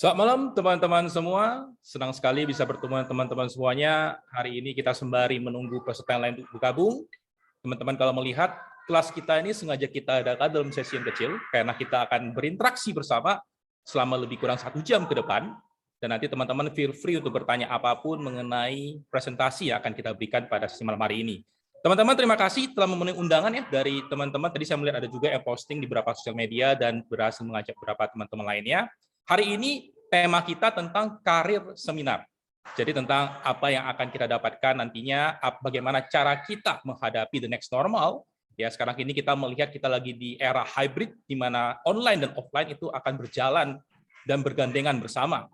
Selamat malam teman-teman semua, senang sekali bisa bertemu dengan teman-teman semuanya. Hari ini kita sembari menunggu peserta yang lain untuk bergabung. Teman-teman kalau melihat, kelas kita ini sengaja kita adakan dalam sesi yang kecil, karena kita akan berinteraksi bersama selama lebih kurang 1 jam ke depan. Dan nanti teman-teman feel free untuk bertanya apapun mengenai presentasi yang akan kita berikan pada sesi malam hari ini. Teman-teman terima kasih telah memenuhi undangan ya dari teman-teman. Tadi saya melihat ada juga yang posting di beberapa sosial media dan berhasil mengajak beberapa teman-teman lainnya. Hari ini tema kita tentang karir seminar. Jadi tentang apa yang akan kita dapatkan nantinya, bagaimana cara kita menghadapi the next normal. Ya, sekarang ini kita melihat kita lagi di era hybrid di mana online dan offline itu akan berjalan dan bergandengan bersama.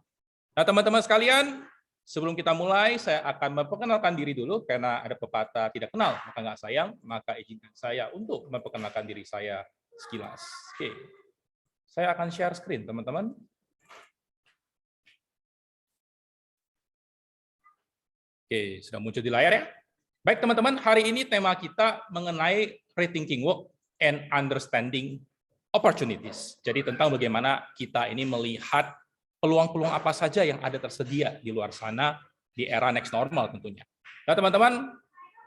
Nah, teman-teman sekalian, sebelum kita mulai, saya akan memperkenalkan diri dulu karena ada pepatah tidak kenal maka nggak sayang, maka izinkan saya untuk memperkenalkan diri saya sekilas. Oke. Saya akan share screen, teman-teman. Oke, sudah muncul di layar ya. Baik teman-teman, hari ini tema kita mengenai rethinking work and understanding opportunities. Jadi tentang bagaimana kita ini melihat peluang-peluang apa saja yang ada tersedia di luar sana di era next normal tentunya. Nah teman-teman,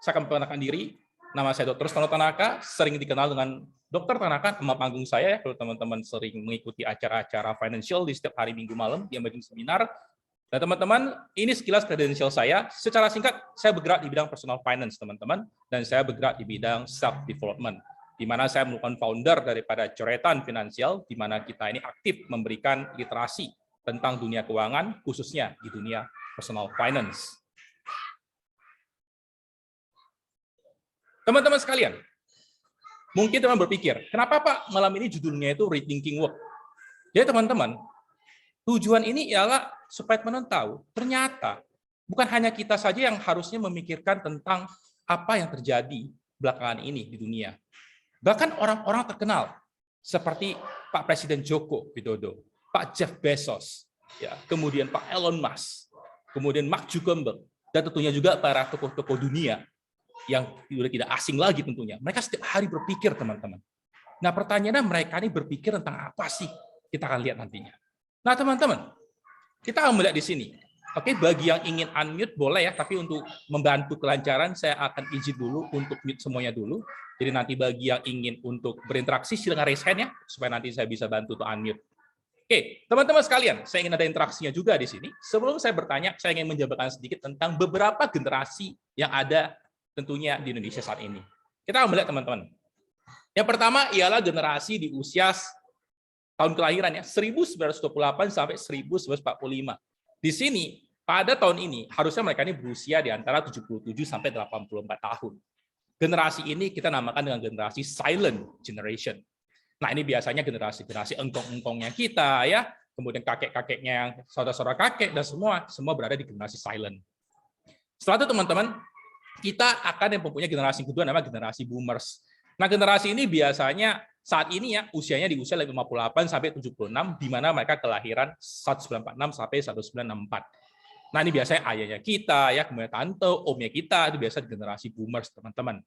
saya akan memperkenalkan diri. Nama saya Dr. Stono Tanaka, sering dikenal dengan Dr. Tanaka, nama panggung saya ya, kalau teman-teman sering mengikuti acara-acara financial di setiap hari Minggu malam, di emerging seminar. Nah, teman-teman, ini sekilas kredensial saya. Secara singkat, saya bergerak di bidang personal finance, teman-teman, dan saya bergerak di bidang self-development, di mana saya merupakan founder daripada Coretan Finansial, di mana kita ini aktif memberikan literasi tentang dunia keuangan, khususnya di dunia personal finance. Teman-teman sekalian, mungkin teman berpikir, kenapa Pak malam ini judulnya itu Rethinking Work? Jadi teman-teman, tujuan ini ialah supaya teman-teman tahu, ternyata bukan hanya kita saja yang harusnya memikirkan tentang apa yang terjadi belakangan ini di dunia. Bahkan orang-orang terkenal, seperti Pak Presiden Joko Widodo, Pak Jeff Bezos, ya, kemudian Pak Elon Musk, kemudian Mark Zuckerberg, dan tentunya juga para tokoh-tokoh dunia yang sudah tidak asing lagi tentunya. Mereka setiap hari berpikir, teman-teman. Nah, pertanyaannya mereka ini berpikir tentang apa sih? Kita akan lihat nantinya. Nah, teman-teman, kita akan melihat di sini. Oke, bagi yang ingin unmute boleh ya, tapi untuk membantu kelancaran saya akan izin dulu untuk mute semuanya dulu. Jadi nanti bagi yang ingin untuk berinteraksi silakan raise hand ya, supaya nanti saya bisa bantu untuk unmute. Oke, teman-teman sekalian, saya ingin ada interaksinya juga di sini. Sebelum saya bertanya, saya ingin menjabarkan sedikit tentang beberapa generasi yang ada tentunya di Indonesia saat ini. Kita akan melihat teman-teman. Yang pertama ialah generasi di usia tahun kelahiran ya, 1928 sampai 1945. Di sini, pada tahun ini, harusnya mereka ini berusia di antara 77 sampai 84 tahun. Generasi ini kita namakan dengan generasi silent generation. Nah, ini biasanya generasi engkong-engkongnya kita, ya, kemudian kakek-kakeknya yang saudara-saudara kakek, dan semua berada di generasi silent. Setelah itu, teman-teman, kita akan yang mempunyai generasi kedua, namanya generasi boomers. Nah, generasi ini biasanya saat ini ya usianya di usia 58 sampai 76, di mana mereka kelahiran 1946 sampai 1964. Nah, ini biasanya ayahnya kita ya, kemudian tante, omnya kita, itu biasa di generasi boomers, teman-teman.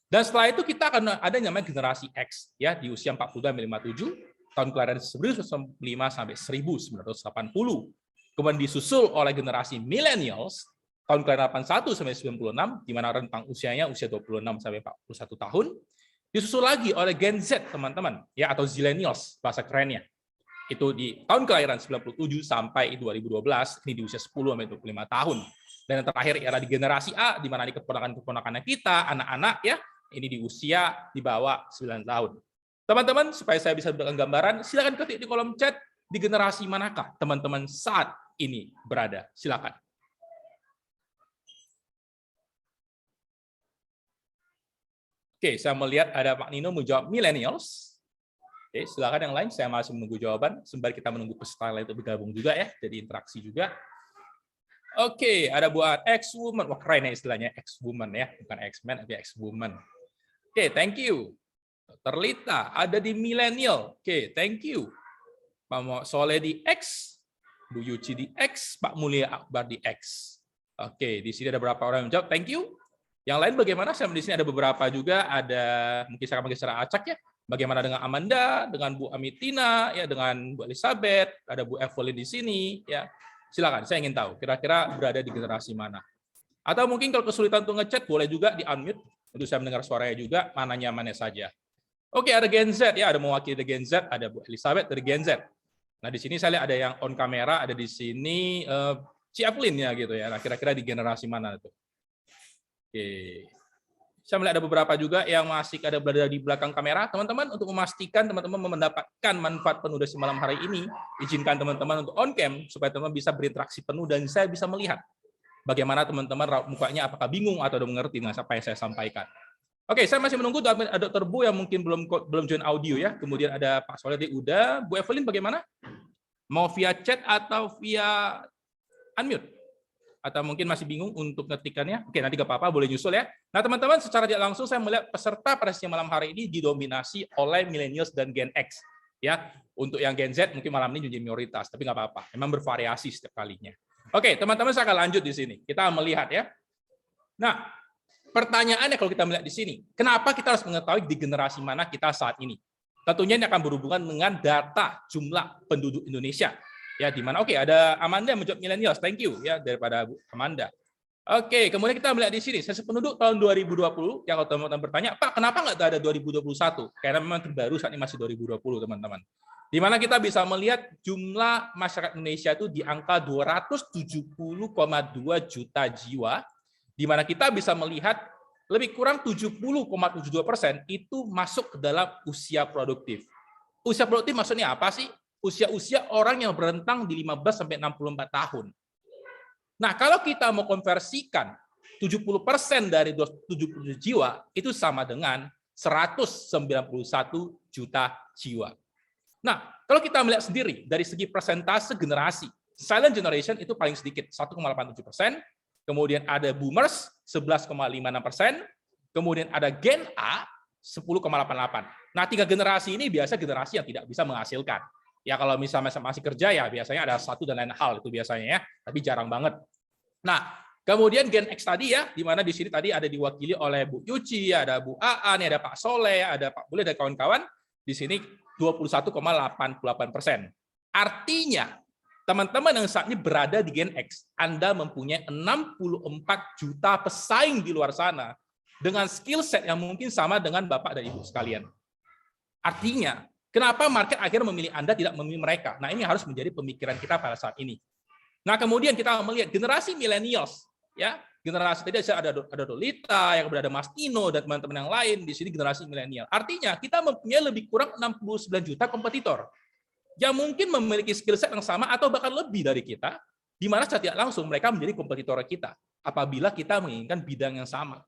Dan setelah itu kita akan ada yang namanya generasi X ya, di usia 42 sampai 57, tahun kelahiran 1995 sampai 1980. Kemudian disusul oleh generasi millennials tahun kelahiran 81 sampai 96, di mana rentang usianya usia 26 sampai 41 tahun. Disusul lagi oleh Gen Z, teman-teman, ya, atau Zillennials, bahasa kerennya. Itu di tahun kelahiran 97 sampai 2012, ini di usia 10 sampai 25 tahun. Dan yang terakhir ialah di generasi A, di mana di keponakan-keponakannya kita, anak-anak, ya, ini di usia di bawah 9 tahun. Teman-teman, supaya saya bisa berikan gambaran, silakan ketik di kolom chat, di generasi manakah teman-teman saat ini berada. Silakan. Oke, saya melihat ada Pak Nino menjawab millennials. Oke, silakan yang lain, saya masih menunggu jawaban, sembari kita menunggu peserta lain untuk bergabung juga ya, jadi interaksi juga. Oke, ada buat ex-woman, wah keren ya istilahnya ex-woman ya, bukan ex-man, tapi ex-woman. Oke, thank you. Dr. Lita, ada di millennial. Oke, thank you. Pak Soleh di X, Bu Yuci di X, Pak Mulia Akbar di X. Oke, di sini ada beberapa orang yang menjawab, thank you. Yang lain bagaimana? Saya di sini ada beberapa juga, ada mungkin saya akan secara acak ya. Bagaimana dengan Amanda, dengan Bu Amitina, ya, dengan Bu Elizabeth, ada Bu Evelyn di sini, ya. Silakan, saya ingin tahu kira-kira berada di generasi mana. Atau mungkin kalau kesulitan untuk ngechat, boleh juga di-unmute untuk saya mendengar suaranya juga, mana nyamannya saja. Oke, ada Gen Z, ya, ada mewakili dari Gen Z, ada Bu Elizabeth dari Gen Z. Nah, di sini saya lihat ada yang on kamera, ada di sini Ci Evelyn, ya, gitu ya. Nah, kira-kira di generasi mana itu? Oke. Saya melihat ada beberapa juga yang masih ada berada di belakang kamera. Teman-teman, untuk memastikan teman-teman mendapatkan manfaat penuh dari malam hari ini, izinkan teman-teman untuk on cam supaya teman-teman bisa berinteraksi penuh dan saya bisa melihat bagaimana teman-teman mukanya, apakah bingung atau udah mengerti dengan apa yang saya sampaikan. Oke, saya masih menunggu ada Dr. Bu yang mungkin belum join audio ya. Kemudian ada Pak Soleh udah. Bu Evelyn bagaimana? Mau via chat atau via unmute? Atau mungkin masih bingung untuk ngetikannya? Oke, nanti gak apa-apa, boleh nyusul ya. Nah, teman-teman, secara tidak langsung saya melihat peserta pada siang malam hari ini didominasi oleh millennials dan Gen X. Ya, untuk yang Gen Z mungkin malam ini jadi minoritas, tapi nggak apa-apa. Memang bervariasi setiap kalinya. Oke, teman-teman, saya akan lanjut di sini. Kita melihat ya. Nah, pertanyaannya kalau kita melihat di sini, kenapa kita harus mengetahui di generasi mana kita saat ini? Tentunya ini akan berhubungan dengan data jumlah penduduk Indonesia. Ya, di mana? Oke, ada Amanda yang menjawab millennials. Thank you ya daripada Bu Amanda. Oke, kemudian kita melihat di sini sensus penduduk tahun 2020. Ya, kalau teman-teman bertanya, Pak, kenapa nggak ada 2021? Karena memang terbaru saat ini masih 2020, teman-teman. Di mana kita bisa melihat jumlah masyarakat Indonesia itu di angka 270,2 juta jiwa, di mana kita bisa melihat lebih kurang 70,72% itu masuk ke dalam usia produktif. Usia produktif maksudnya apa sih? Usia-usia orang yang berentang di 15 sampai 64 tahun. Nah, kalau kita mau konversikan 70% dari 70 jiwa itu sama dengan 191 juta jiwa. Nah, kalau kita melihat sendiri dari segi persentase generasi, silent generation itu paling sedikit 1,87%, kemudian ada boomers 11,56%, kemudian ada Gen A 10,88%. Nah, 3 generasi ini biasa generasi yang tidak bisa menghasilkan. Ya, kalau misalnya masih kerja ya biasanya ada satu dan lain hal itu biasanya ya, tapi jarang banget. Nah, kemudian Gen X tadi ya, di mana di sini tadi ada diwakili oleh Bu Yuci, ada Bu Aan, ada Pak Soleh, ada Pak Bule dan kawan-kawan. Di sini 21,88%. Artinya, teman-teman yang saat ini berada di Gen X, Anda mempunyai 64 juta pesaing di luar sana dengan skill set yang mungkin sama dengan Bapak dan Ibu sekalian. Artinya, kenapa market akhirnya memilih Anda, tidak memilih mereka? Nah, ini harus menjadi pemikiran kita pada saat ini. Nah, kemudian kita melihat generasi millennials, ya, generasi tadi ada Dolita, yang berada Mas Tino dan teman-teman yang lain di sini generasi milenial. Artinya kita mempunyai lebih kurang 69 juta kompetitor yang mungkin memiliki skill set yang sama atau bahkan lebih dari kita, di mana secara tidak langsung mereka menjadi kompetitor kita apabila kita menginginkan bidang yang sama.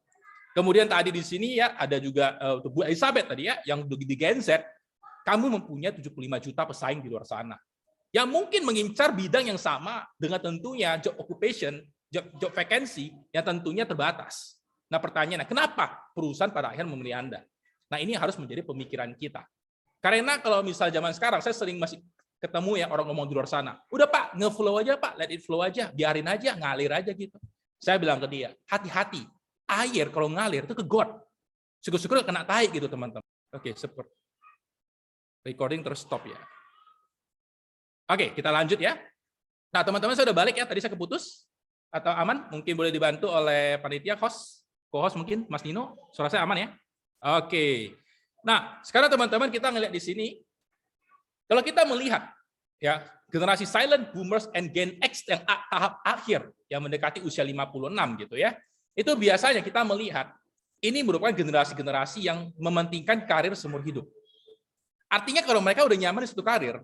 Kemudian tadi di sini ya ada juga Bu Elizabeth tadi ya yang di Gen Z, kamu mempunyai 75 juta pesaing di luar sana yang mungkin mengincar bidang yang sama dengan tentunya job occupation, job vacancy yang tentunya terbatas. Nah, pertanyaannya, kenapa perusahaan pada akhirnya memilih Anda? Nah, ini harus menjadi pemikiran kita. Karena kalau misal zaman sekarang, saya sering masih ketemu ya orang ngomong di luar sana, udah Pak, nge-flow aja Pak, let it flow aja, biarin aja, ngalir aja gitu. Saya bilang ke dia, hati-hati, air kalau ngalir itu ke got. Syukur-syukur kena tai gitu teman-teman. Oke, seperti recording terus stop ya. Oke, kita lanjut ya. Nah, teman-teman saya udah balik ya, tadi saya keputus. Atau aman? Mungkin boleh dibantu oleh panitia, co-host mungkin, Mas Nino. Suara saya aman ya? Oke. Nah, sekarang teman-teman kita ngelihat di sini. Kalau kita melihat ya generasi silent boomers and Gen X yang tahap akhir yang mendekati usia 56 gitu ya. Itu biasanya kita melihat ini merupakan generasi-generasi yang mementingkan karir seumur hidup. Artinya kalau mereka udah nyaman di satu karir,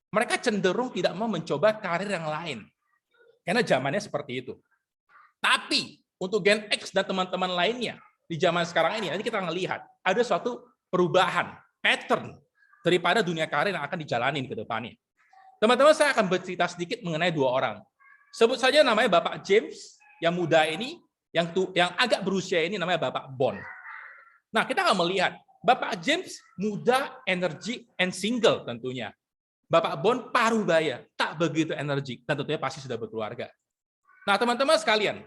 mereka cenderung tidak mau mencoba karir yang lain. Karena zamannya seperti itu. Tapi untuk Gen X dan teman-teman lainnya di zaman sekarang ini, nanti kita melihat ada suatu perubahan, pattern daripada dunia karir yang akan dijalanin ke depannya. Teman-teman, saya akan bercerita sedikit mengenai 2 orang. Sebut saja namanya Bapak James, yang muda ini, yang agak berusia ini namanya Bapak Bond. Nah, kita akan melihat Bapak James muda, energi, and single tentunya. Bapak Bond paruh baya, tak begitu energik, dan tentunya pasti sudah berkeluarga. Nah, teman-teman sekalian,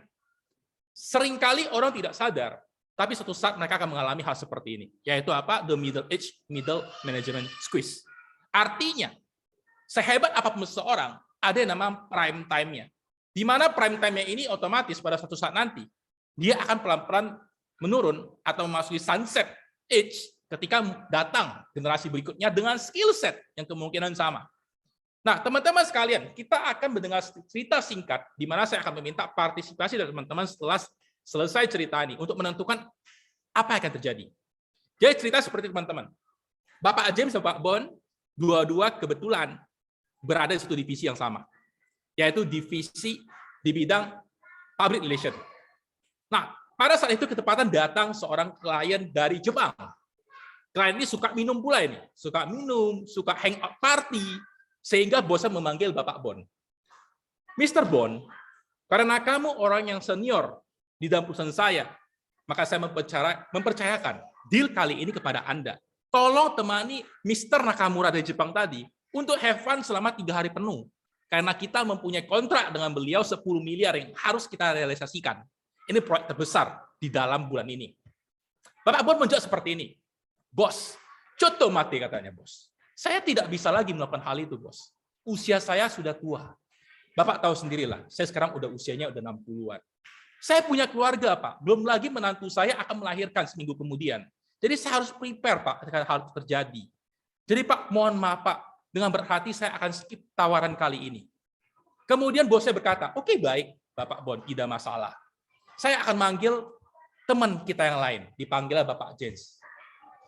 seringkali orang tidak sadar Tapi suatu saat mereka akan mengalami hal seperti ini, yaitu apa? The middle age, middle management squeeze. Artinya, sehebat apapun seseorang, ada yang namanya prime time-nya. Di mana prime time-nya ini otomatis pada suatu saat nanti, dia akan pelan-pelan menurun atau memasuki sunset age ketika datang generasi berikutnya dengan skill set yang kemungkinan sama. Nah, teman-teman sekalian, kita akan mendengar cerita singkat di mana saya akan meminta partisipasi dari teman-teman setelah selesai cerita ini untuk menentukan apa yang akan terjadi. Jadi cerita seperti teman-teman. Bapak James dan Pak Bond, dua-dua kebetulan berada di satu divisi yang sama, yaitu divisi di bidang public relation. Nah, pada saat itu ketepatan datang seorang klien dari Jepang. Klien ini suka minum pula ini, suka minum, suka hangout party, sehingga bosnya memanggil Bapak Bond. Mr. Bond, karena kamu orang yang senior di dalam perusahaan saya, maka saya mempercayakan deal kali ini kepada Anda. Tolong temani Mr. Nakamura dari Jepang tadi untuk have fun selama 3 hari penuh. Karena kita mempunyai kontrak dengan beliau 10 miliar yang harus kita realisasikan. Ini proyek terbesar di dalam bulan ini. Bapak Bond menjawab seperti ini. Bos, coto mati katanya bos. Saya tidak bisa lagi melakukan hal itu, bos. Usia saya sudah tua. Bapak tahu sendirilah, saya sekarang usianya udah 60-an. Saya punya keluarga, Pak. Belum lagi menantu saya akan melahirkan seminggu kemudian. Jadi saya harus prepare, Pak, ketika hal itu terjadi. Jadi, Pak, mohon maaf, Pak. Dengan berhati saya akan skip tawaran kali ini. Kemudian bosnya berkata, oke, baik, Bapak Bond, tidak masalah. Saya akan manggil teman kita yang lain. Dipanggillah Bapak James.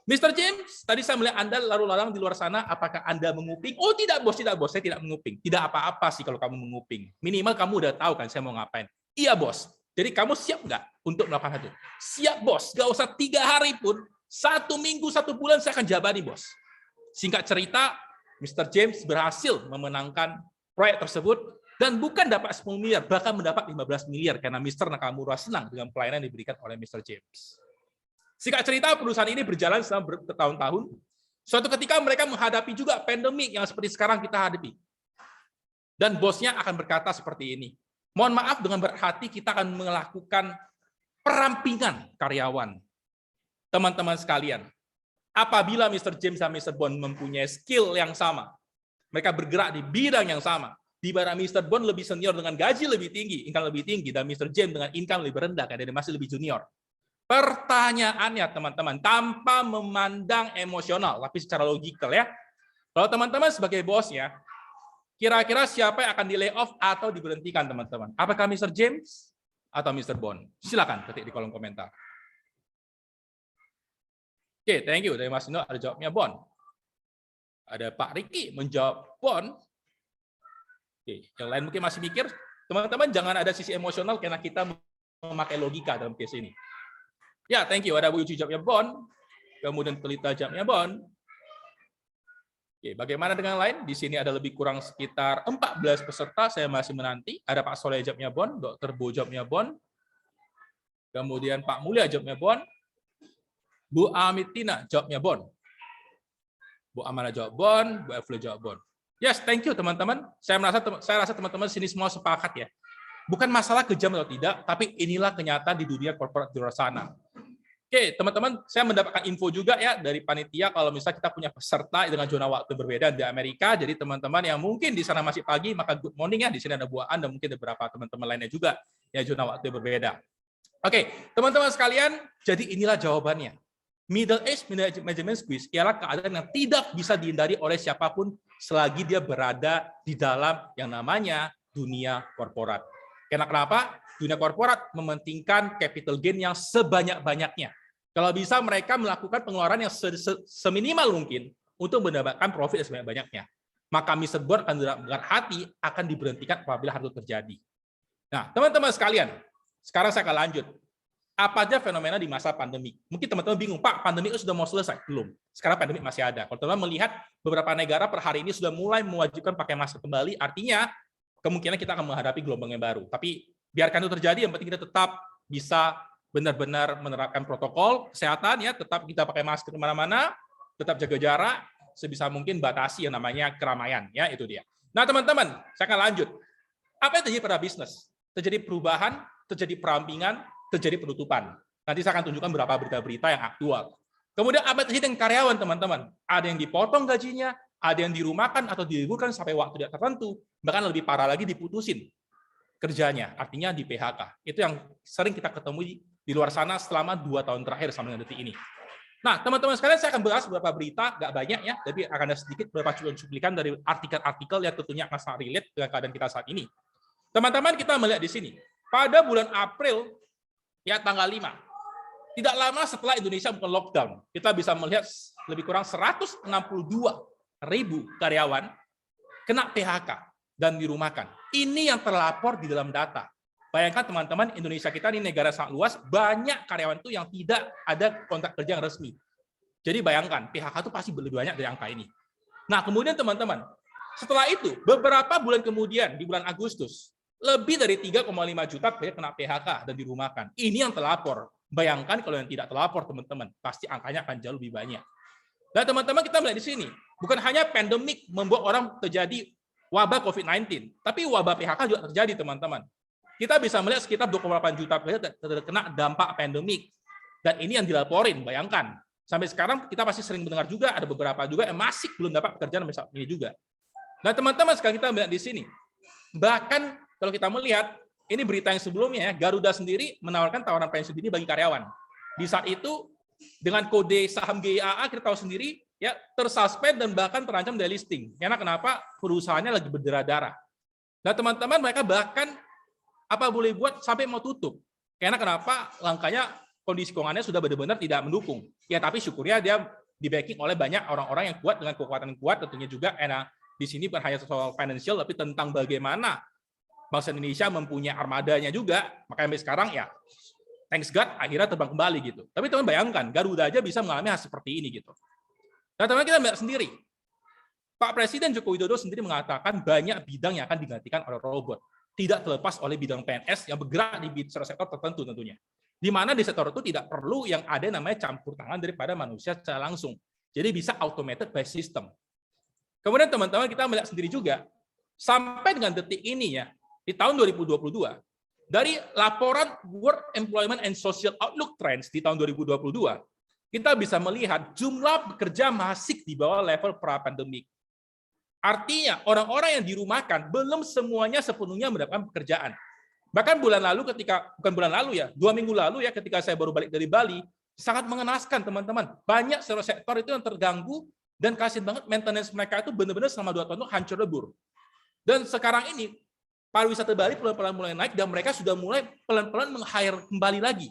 Mr. James, tadi saya melihat Anda lalu lalang di luar sana, apakah Anda menguping? Oh, tidak, bos, saya tidak menguping. Tidak apa-apa sih kalau kamu menguping. Minimal kamu udah tahu kan saya mau ngapain. Iya, bos. Jadi kamu siap nggak untuk melakukan itu? Siap, bos. Nggak usah 3 hari pun, 1 minggu, 1 bulan saya akan jabani, bos. Singkat cerita, Mr. James berhasil memenangkan proyek tersebut dan bukan dapat 10 miliar, bahkan mendapat 15 miliar karena Mr. Nakamura senang dengan pelayanan yang diberikan oleh Mr. James. Singkat cerita, perusahaan ini berjalan selama bertahun-tahun. Suatu ketika mereka menghadapi juga pandemik yang seperti sekarang kita hadapi. Dan bosnya akan berkata seperti ini. Mohon maaf, dengan berhati kita akan melakukan perampingan karyawan. Teman-teman sekalian, apabila Mr. James dan Mr. Bond mempunyai skill yang sama, mereka bergerak di bidang yang sama, di mana Mr. Bond lebih senior dengan gaji lebih tinggi, income lebih tinggi, dan Mr. James dengan income lebih rendah, karena dia masih lebih junior. Pertanyaannya, teman-teman, tanpa memandang emosional, tapi secara logikal ya. Kalau teman-teman sebagai bosnya, kira-kira siapa yang akan di layoff atau diberhentikan, teman-teman? Apakah Mr. James atau Mr. Bond? Silakan ketik di kolom komentar. Oke, thank you. Dari Mas Nino ada jawabnya Bond. Ada Pak Riki menjawab Bond. Oke, yang lain mungkin masih mikir. Teman-teman jangan ada sisi emosional karena kita memakai logika dalam case ini. Ya, thank you. Ada Bu Yuci jawabnya Bond. Kemudian Pelita jawabnya Bond. Oke, bagaimana dengan lain? Di sini ada lebih kurang sekitar 14 peserta. Saya masih menanti. Ada Pak Soleh jawabnya Bond, Dr. Bo jawabnya Bond. Kemudian Pak Mulya jawabnya Bond. Bu Amitina jawabnya Bond. Bu Amana jawab Bond, Bu Evle jawab Bond. Yes, thank you teman-teman. Saya rasa teman-teman sini semua sepakat ya. Bukan masalah kejam atau tidak, tapi inilah kenyataan di dunia korporat di luar sana. Oke, teman-teman, saya mendapatkan info juga ya dari panitia kalau misalnya kita punya peserta dengan zona waktu berbeda di Amerika. Jadi teman-teman yang mungkin di sana masih pagi, maka good morning ya. Di sini ada Bu Aan dan mungkin ada beberapa teman-teman lainnya juga yang zona waktu berbeda. Oke, teman-teman sekalian, jadi inilah jawabannya. Middle age management squeeze ialah keadaan yang tidak bisa dihindari oleh siapapun selagi dia berada di dalam yang namanya dunia korporat. Karena kenapa? Dunia korporat mementingkan capital gain yang sebanyak-banyaknya. Kalau bisa mereka melakukan pengeluaran yang seminimal mungkin untuk mendapatkan profit yang sebanyak-banyaknya. Maka Mr. Bond akan dengan hati akan diberhentikan apabila hal itu terjadi. Nah, teman-teman sekalian, sekarang saya akan lanjut. Apa aja fenomena di masa pandemi? Mungkin teman-teman bingung, Pak, pandemi itu sudah mau selesai? Belum. Sekarang pandemi masih ada. Kalau teman-teman melihat beberapa negara per hari ini sudah mulai mewajibkan pakai masker kembali, artinya kemungkinan kita akan menghadapi gelombang yang baru. Tapi biarkan itu terjadi, yang penting kita tetap bisa benar-benar menerapkan protokol kesehatan ya, tetap kita pakai masker kemana-mana, tetap jaga jarak, sebisa mungkin batasi yang namanya keramaian ya, itu dia. Nah teman-teman, saya akan lanjut. Apa yang terjadi pada bisnis? Terjadi perubahan, terjadi perampingan, terjadi penutupan. Nanti saya akan tunjukkan beberapa berita-berita yang aktual. Kemudian apa terjadi dengan karyawan, teman-teman? Ada yang dipotong gajinya, ada yang dirumahkan atau diliburkan sampai waktu tidak tertentu, bahkan lebih parah lagi diputusin kerjanya, artinya di PHK. Itu yang sering kita ketemu di luar sana selama 2 tahun terakhir sampai dengan detik ini. Nah, teman-teman sekalian, saya akan bahas beberapa berita, nggak banyak ya, tapi akan ada sedikit beberapa cuplikan dari artikel-artikel yang tentunya akan sangat relate dengan keadaan kita saat ini. Teman-teman, kita melihat di sini, pada bulan April, ya tanggal 5, tidak lama setelah Indonesia bukan lockdown, kita bisa melihat lebih kurang 162.000 karyawan kena PHK dan dirumahkan. Ini yang terlapor di dalam data. Bayangkan teman-teman, Indonesia kita ini negara sangat luas, banyak karyawan itu yang tidak ada kontrak kerja yang resmi. Jadi bayangkan, PHK itu pasti lebih banyak dari angka ini. Nah, kemudian teman-teman, setelah itu, beberapa bulan kemudian, di bulan Agustus, lebih dari 3,5 juta kena PHK dan dirumahkan. Ini yang terlapor. Bayangkan kalau yang tidak terlapor, teman-teman, pasti angkanya akan jauh lebih banyak. Dan teman-teman, kita melihat di sini, bukan hanya pandemik membuat orang terjadi wabah COVID-19, tapi wabah PHK juga terjadi, teman-teman. Kita bisa melihat sekitar 2,8 juta terkena dampak pandemik. Dan ini yang dilaporin, bayangkan. Sampai sekarang kita pasti sering mendengar juga, ada beberapa juga yang masih belum dapat pekerjaan sampai ini juga. Nah, teman-teman, sekarang kita melihat di sini. Bahkan kalau kita melihat, ini berita yang sebelumnya, Garuda sendiri menawarkan tawaran pensiun dini bagi karyawan. Di saat itu, dengan kode saham GIAA, kita tahu sendiri, ya tersuspend dan bahkan terancam delisting. Karena kenapa? Perusahaannya lagi berdarah-darah. Nah, teman-teman, mereka bahkan apa boleh buat sampai mau tutup. Karena kenapa? Langkahnya kondisi keuangannya sudah benar-benar tidak mendukung. Ya, tapi syukurnya dia di-backing oleh banyak orang-orang yang kuat dengan kekuatan kuat, tentunya juga di sini bukan hanya soal financial, tapi tentang bagaimana bangsa Indonesia mempunyai armadanya juga. Makanya sampai sekarang ya, thanks God, akhirnya terbang kembali gitu. Tapi teman bayangkan, Garuda aja bisa mengalami hal seperti ini gitu. Nah, teman kita melihat sendiri, Pak Presiden Joko Widodo sendiri mengatakan banyak bidang yang akan digantikan oleh robot. Tidak terlepas oleh bidang PNS yang bergerak di sektor tertentu tentunya. Di mana di sektor itu tidak perlu yang ada namanya campur tangan daripada manusia secara langsung. Jadi bisa automated by system. Kemudian teman-teman kita melihat sendiri juga, sampai dengan detik ini ya, di tahun 2022, dari laporan World Employment and Social Outlook Trends di tahun 2022, kita bisa melihat jumlah pekerja masih di bawah level pra-pandemik. Artinya orang-orang yang dirumahkan belum semuanya sepenuhnya mendapatkan pekerjaan. Bahkan bulan lalu bukan bulan lalu ya, 2 minggu lalu ya ketika saya baru balik dari Bali, sangat mengenaskan teman-teman. Banyak sektor itu yang terganggu dan kasihan banget maintenance mereka itu benar-benar selama 2 tahun itu hancur lebur. Dan sekarang ini pariwisata Bali pelan-pelan mulai naik dan mereka sudah mulai pelan-pelan meng-hire kembali lagi.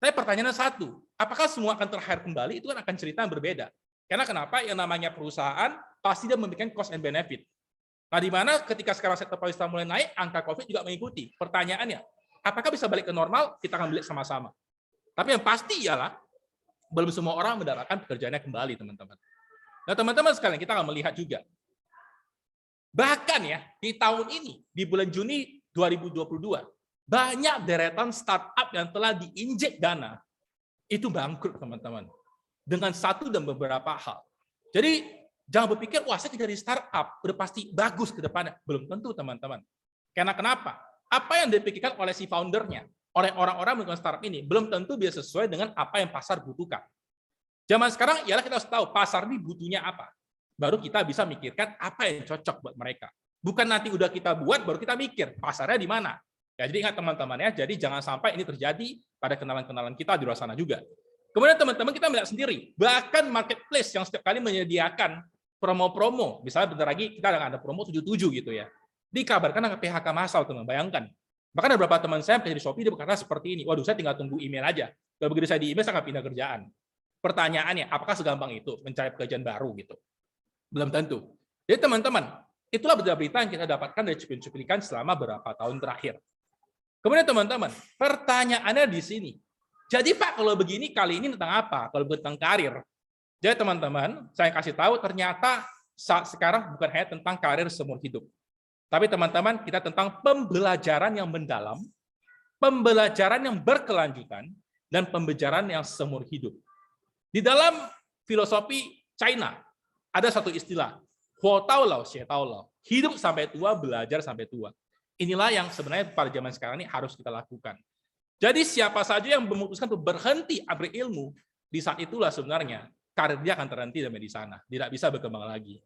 Tapi pertanyaannya satu, apakah semua akan ter-hire kembali? Itu kan akan cerita yang berbeda. Karena kenapa? Yang namanya perusahaan pasti dia memberikan cost and benefit. Nah, di mana ketika sekarang sektor pariwisata mulai naik, angka COVID juga mengikuti. Pertanyaannya, apakah bisa balik ke normal? Kita akan balik sama-sama. Tapi yang pasti ialah, belum semua orang mendapatkan pekerjaannya kembali, teman-teman. Nah, teman-teman sekalian, kita akan melihat juga. Bahkan ya, di tahun ini, di bulan Juni 2022, banyak deretan startup yang telah diinjek dana, itu bangkrut, teman-teman. Dengan satu dan beberapa hal. Jadi, jangan berpikir, wah saya jadi startup, udah pasti bagus ke depannya. Belum tentu, teman-teman. Karena kenapa? Apa yang dipikirkan oleh si foundernya, oleh orang-orang melakukan startup ini, belum tentu bisa sesuai dengan apa yang pasar butuhkan. Zaman sekarang, ialah kita harus tahu pasar ini butuhnya apa. Baru kita bisa mikirkan apa yang cocok buat mereka. Bukan nanti udah kita buat, baru kita mikir, pasarnya di mana. Ya, jadi ingat teman-teman ya, jadi jangan sampai ini terjadi pada kenalan-kenalan kita di luar sana juga. Kemudian teman-teman kita melihat sendiri, bahkan marketplace yang setiap kali menyediakan promo-promo, misalnya bentar lagi kita ada promo 77 gitu ya, dikabarkan ada PHK massal, teman, bayangkan. Bahkan ada beberapa teman saya yang kerja di Shopee, dia berkata seperti ini, waduh saya tinggal tunggu email aja, kalau begitu saya di email saya nggak pindah kerjaan. Pertanyaannya, apakah segampang itu mencari pekerjaan baru gitu? Belum tentu. Jadi teman-teman, itulah berita-berita yang kita dapatkan dari cuplikan selama beberapa tahun terakhir. Kemudian teman-teman, pertanyaannya di sini, jadi Pak, kalau begini kali ini tentang apa? Kalau tentang karir. Jadi teman-teman, saya kasih tahu ternyata saat sekarang bukan hanya tentang karir seumur hidup. Tapi teman-teman, kita tentang pembelajaran yang mendalam, pembelajaran yang berkelanjutan, dan pembelajaran yang seumur hidup. Di dalam filosofi China, ada satu istilah, Huo Tao Lao, Xie Tao Lao. Hidup sampai tua, belajar sampai tua. Inilah yang sebenarnya pada zaman sekarang ini harus kita lakukan. Jadi siapa saja yang memutuskan untuk berhenti upgrade ilmu, di saat itulah sebenarnya karir dia akan terhenti sampai di sana, tidak bisa berkembang lagi.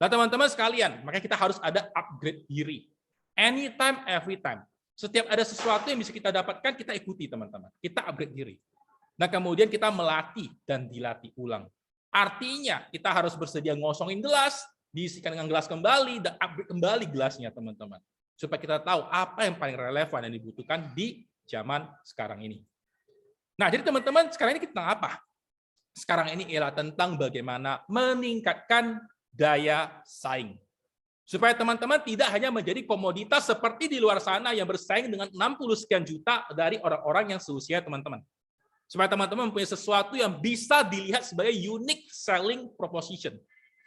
Nah teman-teman sekalian, makanya kita harus ada upgrade diri. Anytime, every time. Setiap ada sesuatu yang bisa kita dapatkan, kita ikuti teman-teman. Kita upgrade diri. Nah kemudian kita melatih dan dilatih ulang. Artinya kita harus bersedia ngosongin gelas, diisikan dengan gelas kembali, dan upgrade kembali gelasnya teman-teman. Supaya kita tahu apa yang paling relevan yang dibutuhkan di zaman sekarang ini. Nah jadi teman-teman, sekarang ini kita tentang apa? Sekarang ini ialah tentang bagaimana meningkatkan daya saing. Supaya teman-teman tidak hanya menjadi komoditas seperti di luar sana yang bersaing dengan 60 sekian juta dari orang-orang yang seusia teman-teman. Supaya teman-teman mempunyai sesuatu yang bisa dilihat sebagai unique selling proposition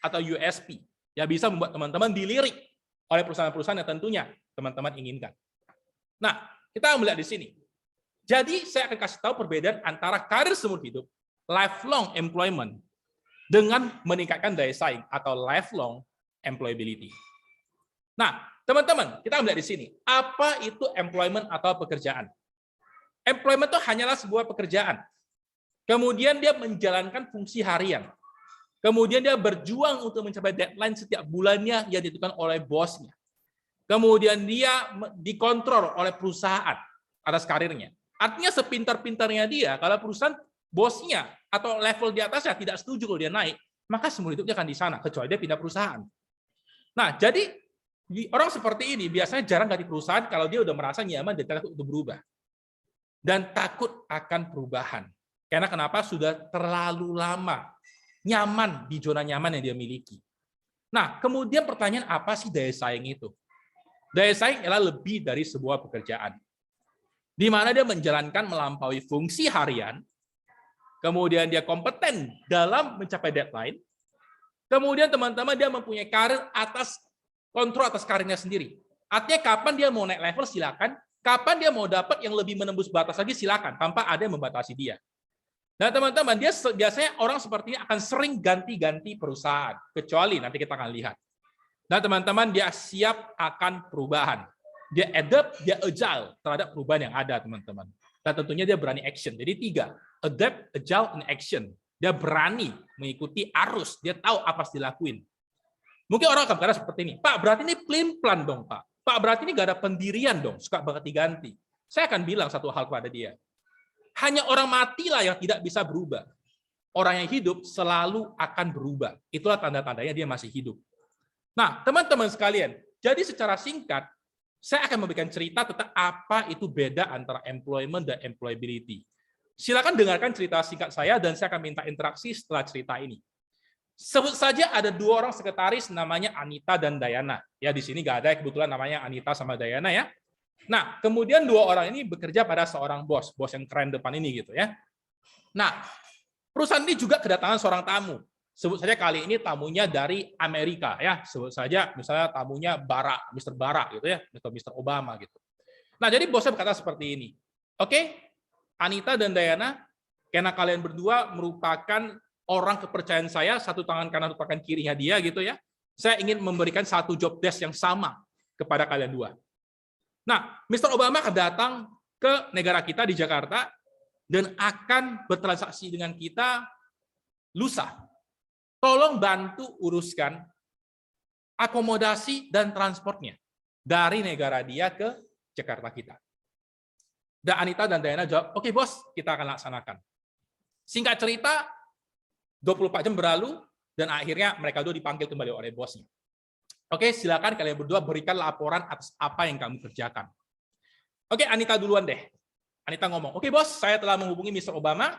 atau USP, yang bisa membuat teman-teman dilirik oleh perusahaan-perusahaan yang tentunya teman-teman inginkan. Nah, kita melihat di sini. Jadi saya akan kasih tahu perbedaan antara karir seumur hidup, lifelong employment, dengan meningkatkan daya saing atau lifelong employability. Nah, teman-teman, kita melihat di sini. Apa itu employment atau pekerjaan? Employment itu hanyalah sebuah pekerjaan. Kemudian dia menjalankan fungsi harian. Kemudian dia berjuang untuk mencapai deadline setiap bulannya yang ditentukan oleh bosnya. Kemudian dia dikontrol oleh perusahaan atas karirnya. Artinya sepintar-pintarnya dia, kalau perusahaan bosnya atau level di atasnya tidak setuju kalau dia naik, maka seumur hidupnya akan di sana, kecuali dia pindah perusahaan. Nah, jadi orang seperti ini biasanya jarang ganti perusahaan kalau dia udah merasa nyaman dan takut untuk berubah. Dan takut akan perubahan. Karena kenapa? Sudah terlalu lama nyaman di zona nyaman yang dia miliki. Nah, kemudian pertanyaan apa sih daya saing itu? Daya saing adalah lebih dari sebuah pekerjaan. Di mana dia menjalankan melampaui fungsi harian, kemudian dia kompeten dalam mencapai deadline, kemudian teman-teman dia mempunyai karir atas kontrol atas karirnya sendiri. Artinya kapan dia mau naik level silakan, kapan dia mau dapat yang lebih menembus batas lagi silakan, tanpa ada yang membatasi dia. Nah teman-teman, dia biasanya orang seperti ini akan sering ganti-ganti perusahaan, kecuali nanti kita akan lihat. Nah teman-teman, dia siap akan perubahan. Dia adapt, dia agile terhadap perubahan yang ada teman-teman. Dan tentunya dia berani action. Jadi 3, adapt, agile, and action. Dia berani mengikuti arus, dia tahu apa harus dilakuin. Mungkin orang akan berkata seperti ini, Pak, berarti ini plan dong, Pak. Pak, berarti ini nggak ada pendirian dong, suka banget diganti. Saya akan bilang satu hal kepada dia. Hanya orang matilah yang tidak bisa berubah. Orang yang hidup selalu akan berubah. Itulah tanda-tandanya dia masih hidup. Nah, teman-teman sekalian, jadi secara singkat, saya akan memberikan cerita tentang apa itu beda antara employment dan employability. Silakan dengarkan cerita singkat saya dan saya akan minta interaksi setelah cerita ini. Sebut saja ada 2 orang sekretaris namanya Anita dan Dayana. Ya di sini nggak ada kebetulan namanya Anita sama Dayana ya. Nah, kemudian 2 orang ini bekerja pada seorang bos yang keren depan ini gitu ya. Nah, perusahaan ini juga kedatangan seorang tamu. Sebut saja kali ini tamunya dari Amerika ya. Sebut saja misalnya tamunya Barack, Mr. Barack gitu ya, atau Mr. Obama gitu. Nah, jadi bosnya berkata seperti ini. Oke, Anita dan Dayana, karena kalian berdua merupakan orang kepercayaan saya, satu tangan kanan satu tangan kirinya dia gitu ya. Saya ingin memberikan satu job desk yang sama kepada kalian 2. Nah, Mr. Obama akan datang ke negara kita di Jakarta dan akan bertransaksi dengan kita lusa. Tolong bantu uruskan akomodasi dan transportnya dari negara dia ke Jakarta kita. Dan Anita dan Dayana jawab, oke bos, kita akan laksanakan. Singkat cerita, 24 jam berlalu, dan akhirnya mereka 2 dipanggil kembali oleh bosnya. Oke, silakan kalian berdua berikan laporan atas apa yang kamu kerjakan. Oke, Anita duluan deh. Anita ngomong, oke bos, saya telah menghubungi Mr. Obama,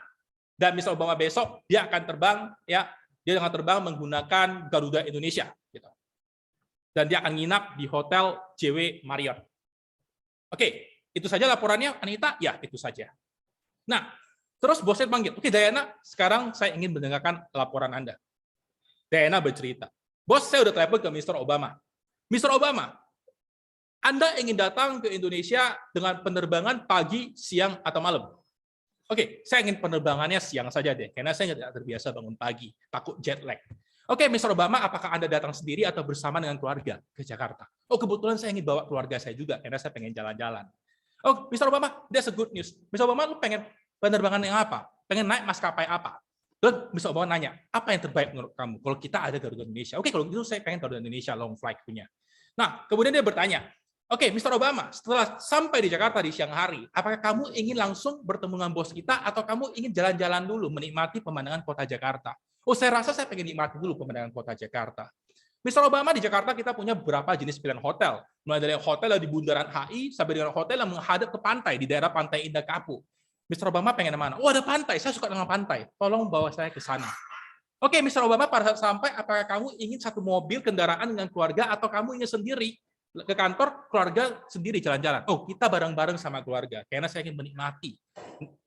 dan Mr. Obama besok dia akan terbang, ya, dia akan terbang menggunakan Garuda Indonesia, gitu. Dan dia akan nginap di Hotel JW Marriott. Oke, itu saja laporannya, Anita? Ya, itu saja. Nah, terus bosnya panggil, oke Dayana, sekarang saya ingin mendengarkan laporan Anda. Dayana bercerita, bos, saya udah telepon ke Mr. Obama. Mr. Obama, Anda ingin datang ke Indonesia dengan penerbangan pagi, siang, atau malam? Oke, saya ingin penerbangannya siang saja deh, karena saya tidak terbiasa bangun pagi, takut jet lag. Oke, Mr. Obama, apakah Anda datang sendiri atau bersama dengan keluarga ke Jakarta? Oh, kebetulan saya ingin bawa keluarga saya juga, karena saya pengen jalan-jalan. Oh, Mr. Obama, that's a good news. Mr. Obama, lu pengen penerbangan yang apa? Pengen naik maskapai apa? Terus Mr. Obama nanya, apa yang terbaik menurut kamu? Kalau kita ada Garuda Indonesia. Oke, kalau gitu saya pengen Garuda Indonesia long flight punya. Nah, kemudian dia bertanya, oke, Mr. Obama, setelah sampai di Jakarta di siang hari, apakah kamu ingin langsung bertemu dengan bos kita atau kamu ingin jalan-jalan dulu menikmati pemandangan kota Jakarta? Oh, saya rasa saya pengen nikmati dulu pemandangan kota Jakarta. Mr. Obama, di Jakarta kita punya beberapa jenis pilihan hotel. Mulai dari hotel di Bundaran HI sampai dengan hotel yang menghadap ke pantai di daerah Pantai Indah Kapuk. Mr. Obama pengen mana? Oh, ada pantai. Saya suka dengan pantai. Tolong bawa saya ke sana. Oke, Mr. Obama, pada saat sampai, apakah kamu ingin satu mobil kendaraan dengan keluarga atau kamu ingin sendiri ke kantor, keluarga sendiri jalan-jalan? Oh, kita bareng-bareng sama keluarga. Karena saya ingin menikmati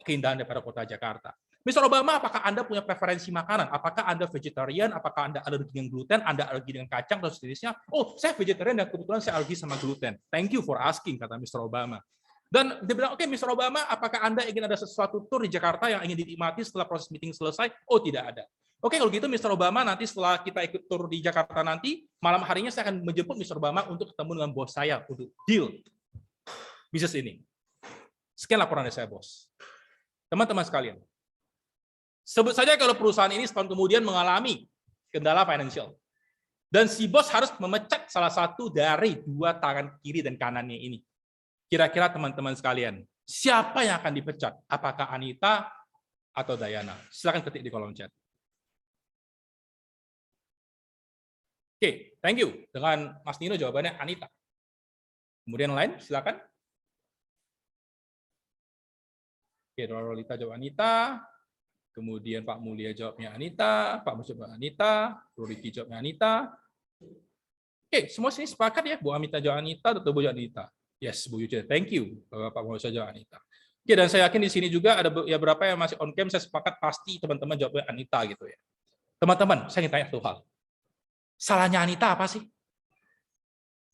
keindahan daripada kota Jakarta. Mr. Obama, apakah Anda punya preferensi makanan? Apakah Anda vegetarian? Apakah Anda alergi dengan gluten? Anda alergi dengan kacang dan sejenisnya? Oh, saya vegetarian dan kebetulan saya alergi sama gluten. Thank you for asking, kata Mr. Obama. Dan dia bilang, oke, Mr. Obama, apakah Anda ingin ada sesuatu tour di Jakarta yang ingin dinikmati setelah proses meeting selesai? Oh, tidak ada. Oke, kalau gitu Mr. Obama, nanti setelah kita ikut tour di Jakarta nanti, malam harinya saya akan menjemput Mr. Obama untuk ketemu dengan bos saya untuk deal bisnis ini. Sekian laporan dari saya, bos. Teman-teman sekalian, sebut saja kalau perusahaan ini setahun kemudian mengalami kendala financial. Dan si bos harus memecat salah satu dari dua tangan kiri dan kanannya ini. Kira-kira teman-teman sekalian, siapa yang akan dipecat? Apakah Anita atau Dayana? Silakan ketik di kolom chat. Oke, thank you. Dengan Mas Nino jawabannya Anita. Kemudian lain, silakan. Oke, Rolita jawab Anita. Kemudian Pak Mulia jawabnya Anita, Pak Musa jawab Anita, Riki jawabnya Anita. Oke, semua sini sepakat ya, Bu Amita jawab Anita, atau Bu Anita. Yes, Bu Yuce, thank you, Pak Musa jawab Anita. Oke, dan saya yakin di sini juga ada ya berapa yang masih on cam, saya sepakat pasti teman-teman jawabnya Anita gitu ya. Teman-teman, saya ingin tanya satu hal. Salahnya Anita apa sih?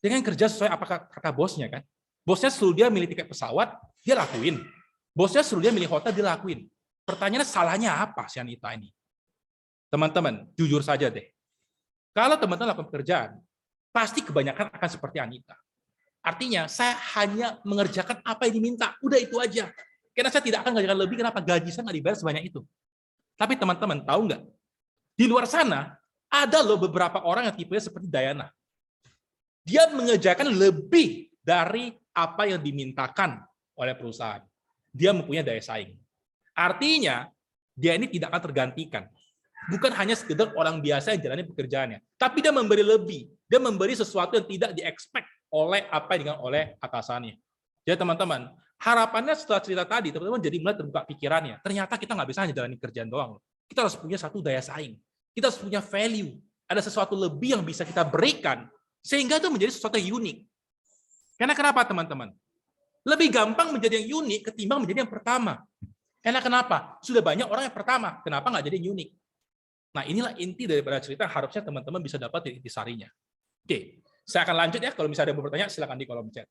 Dengan kerja sesuai apa kata bosnya kan? Bosnya suruh dia milih tiket pesawat, dia lakuin. Bosnya suruh dia milih hotel, dia lakuin. Pertanyaannya salahnya apa si Anita ini? Teman-teman, jujur saja deh. Kalau teman-teman lakukan pekerjaan, pasti kebanyakan akan seperti Anita. Artinya, saya hanya mengerjakan apa yang diminta. Udah itu aja. Karena saya tidak akan mengerjakan lebih, kenapa gaji saya nggak dibayar sebanyak itu. Tapi teman-teman, tahu nggak? Di luar sana, ada loh beberapa orang yang tipenya seperti Dayana. Dia mengerjakan lebih dari apa yang dimintakan oleh perusahaan. Dia mempunyai daya saing. Artinya, dia ini tidak akan tergantikan. Bukan hanya sekedar orang biasa yang jalani pekerjaannya, tapi dia memberi lebih. Dia memberi sesuatu yang tidak di-expect oleh apa yang oleh atasannya. Jadi teman-teman, harapannya setelah cerita tadi, teman-teman jadi mulai terbuka pikirannya. Ternyata kita nggak bisa hanya jalani kerjaan doang. Kita harus punya satu daya saing. Kita harus punya value. Ada sesuatu lebih yang bisa kita berikan, sehingga itu menjadi sesuatu yang unik. Karena kenapa teman-teman? Lebih gampang menjadi yang unik ketimbang menjadi yang pertama. Karena kenapa? Sudah banyak orang yang pertama, kenapa nggak jadi yang unik? Nah, inilah inti daripada cerita, harusnya teman-teman bisa dapat di intisarinya. Oke, saya akan lanjut ya, kalau misalnya ada yang bertanya, silakan di kolom chat.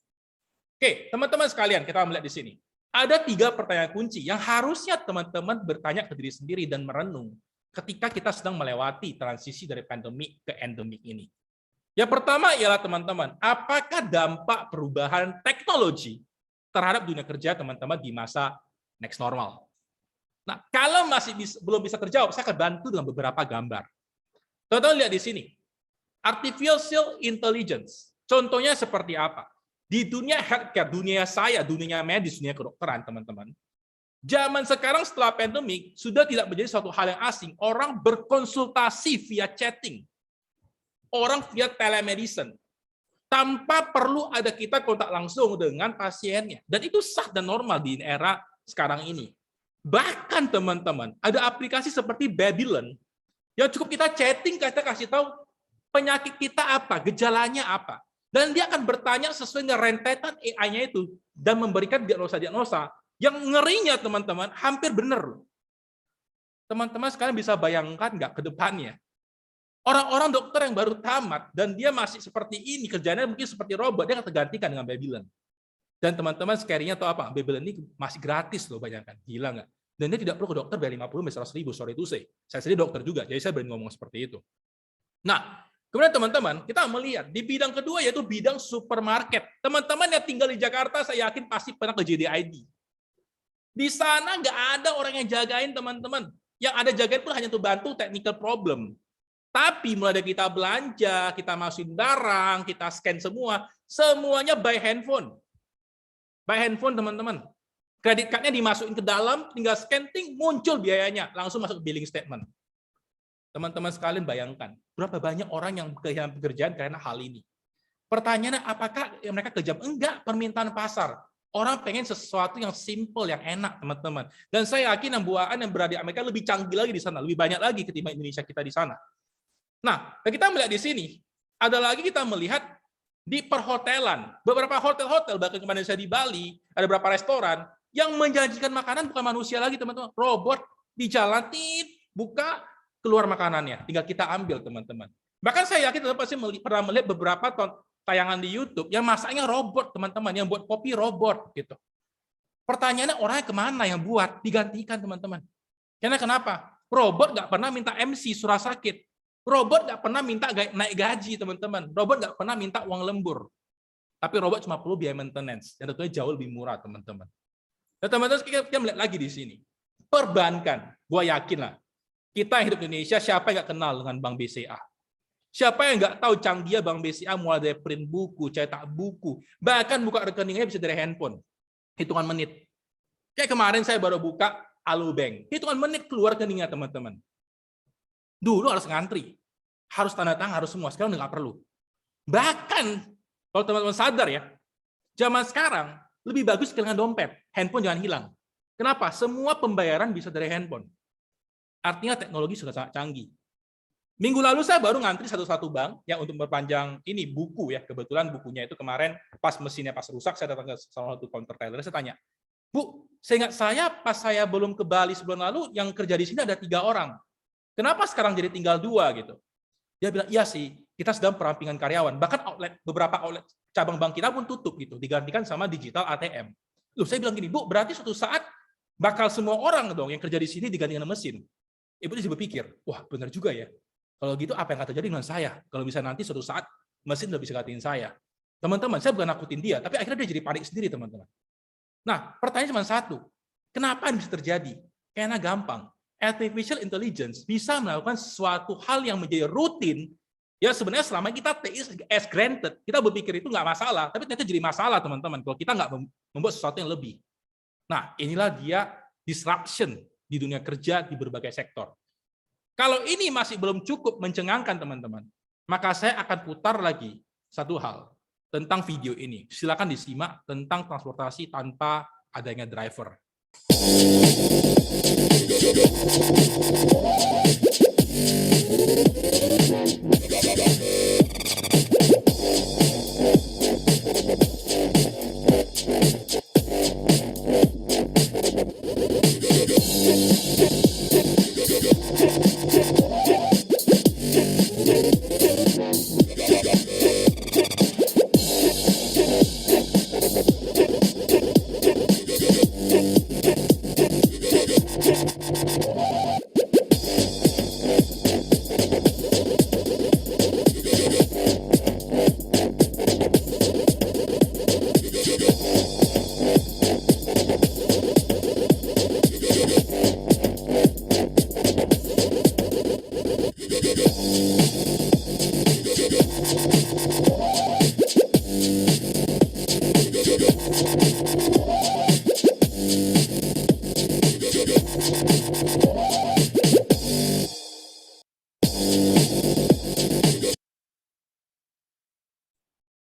Oke, teman-teman sekalian, kita melihat di sini. Ada 3 pertanyaan kunci yang harusnya teman-teman bertanya ke diri sendiri dan merenung ketika kita sedang melewati transisi dari pandemik ke endemik ini. Yang pertama ialah teman-teman, apakah dampak perubahan teknologi terhadap dunia kerja teman-teman di masa next normal? Nah, kalau masih belum bisa terjawab, saya akan bantu dengan beberapa gambar. Teman-teman lihat di sini. Artificial intelligence. Contohnya seperti apa? Di dunia healthcare, dunia saya, dunia medis, dunia kedokteran, teman-teman. Zaman sekarang setelah pandemik, sudah tidak menjadi suatu hal yang asing. Orang berkonsultasi via chatting. Orang via telemedicine. Tanpa perlu ada kita kontak langsung dengan pasiennya. Dan itu sah dan normal di era sekarang ini. Bahkan teman-teman, ada aplikasi seperti Babylon yang cukup kita chatting, kita kasih tahu penyakit kita apa, gejalanya apa. Dan dia akan bertanya sesuai dengan rentetan AI-nya itu dan memberikan diagnosa-diagnosa yang ngerinya teman-teman hampir benar. Teman-teman sekalian bisa bayangkan nggak ke depannya? Orang-orang dokter yang baru tamat dan dia masih seperti ini, kerjanya mungkin seperti robot, dia akan tergantikan dengan Babylon. Dan teman-teman scary-nya tahu apa? Babylon ini masih gratis loh, bayangkan. Gila nggak? Dan dia tidak perlu ke dokter bayar 50 sampai 100 ribu, sorry itu saya. Saya sendiri dokter juga, jadi saya berani ngomong seperti itu. Nah, Kemudian teman-teman, kita melihat di bidang kedua yaitu bidang supermarket. Teman-teman yang tinggal di Jakarta, saya yakin pasti pernah ke JDID. Di sana nggak ada orang yang jagain teman-teman. Yang ada jagain pun hanya untuk bantu technical problem. Tapi mulai dari kita belanja, kita masukin barang, kita scan semua, semuanya by handphone. By handphone teman-teman. Kredit card-nya dimasukin ke dalam, tinggal scan, muncul biayanya, langsung masuk billing statement. Teman-teman sekalian bayangkan, berapa banyak orang yang kehilangan pekerjaan karena hal ini. Pertanyaannya, apakah mereka kejam? Enggak, permintaan pasar. Orang pengen sesuatu yang simple, yang enak, teman-teman. Dan saya yakin yang buahan yang berada di Amerika lebih canggih lagi di sana, lebih banyak lagi ketimbang Indonesia kita di sana. Nah, kita melihat di sini, ada lagi kita melihat di perhotelan. Beberapa hotel-hotel, bahkan kemarin saya di Bali, ada beberapa restoran yang menjanjikan makanan bukan manusia lagi, teman-teman. Robot di jalan, buka, keluar makanannya. Tinggal kita ambil, teman-teman. Bahkan saya yakin teman-teman pasti pernah melihat beberapa tayangan di YouTube yang masaknya robot, teman-teman. Yang buat kopi robot. Gitu. Pertanyaannya, orangnya kemana yang buat? Digantikan, teman-teman. Karena kenapa? Robot nggak pernah minta MC surah sakit. Robot nggak pernah minta naik gaji, teman-teman. Robot nggak pernah minta uang lembur. Tapi robot cuma perlu biaya maintenance. Dan tentunya jauh lebih murah, teman-teman. Dan teman-teman, kita melihat lagi di sini. Perbankan. Gue yakin lah. Kita hidup di Indonesia, siapa yang nggak kenal dengan Bank BCA? Siapa yang nggak tahu canggih Bank BCA mulai dari print buku, cetak buku. Bahkan buka rekeningnya bisa dari handphone. Hitungan menit. Kayak kemarin saya baru buka Alobank. Hitungan menit keluar rekeningnya, teman-teman. Dulu harus ngantri, harus tanda tangan, harus semua. Sekarang udah nggak perlu. Bahkan, kalau teman-teman sadar ya, zaman sekarang lebih bagus kehilangan dompet, handphone jangan hilang. Kenapa? Semua pembayaran bisa dari handphone. Artinya teknologi sudah sangat canggih. Minggu lalu saya baru ngantri satu bank yang untuk memperpanjang ini buku ya. Kebetulan bukunya itu kemarin pas mesinnya pas rusak, saya datang ke salah satu counter teller, saya tanya, Bu, seingat saya pas saya belum ke Bali sebulan lalu, yang kerja di sini ada 3 orang. Kenapa sekarang jadi tinggal 2 gitu? Dia bilang, iya sih, kita sedang perampingan karyawan. Bahkan beberapa outlet cabang bank kita pun tutup gitu, digantikan sama digital ATM. Loh, saya bilang gini, Bu, berarti suatu saat bakal semua orang dong yang kerja di sini digantikan mesin. Ibu jadi berpikir, wah benar juga ya. Kalau gitu apa yang akan terjadi dengan saya? Kalau bisa nanti suatu saat mesin udah bisa gantiin saya. Teman-teman, saya bukan nakutin dia, tapi akhirnya dia jadi panik sendiri, teman-teman. Nah, pertanyaan cuma satu. Kenapa ini bisa terjadi? Karena gampang. Artificial intelligence bisa melakukan sesuatu hal yang menjadi rutin, ya sebenarnya selama kita take as granted, kita berpikir itu nggak masalah, tapi ternyata jadi masalah, teman-teman, kalau kita nggak membuat sesuatu yang lebih. Nah, inilah dia disruption di dunia kerja di berbagai sektor. Kalau ini masih belum cukup mencengangkan, teman-teman, maka saya akan putar lagi satu hal tentang video ini. Silakan disimak tentang transportasi tanpa adanya driver.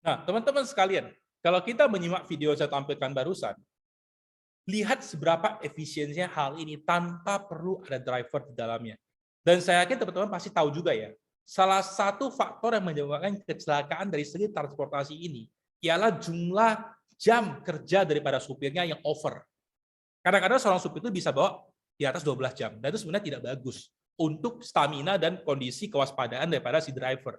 Nah, teman-teman sekalian, kalau kita menyimak video yang saya tampilkan barusan, lihat seberapa efisiensinya hal ini tanpa perlu ada driver di dalamnya. Dan saya yakin teman-teman pasti tahu juga ya, salah satu faktor yang menyebabkan kecelakaan dari segi transportasi ini ialah jumlah jam kerja daripada supirnya yang over. Kadang-kadang seorang supir itu bisa bawa di atas 12 jam, dan itu sebenarnya tidak bagus untuk stamina dan kondisi kewaspadaan daripada si driver.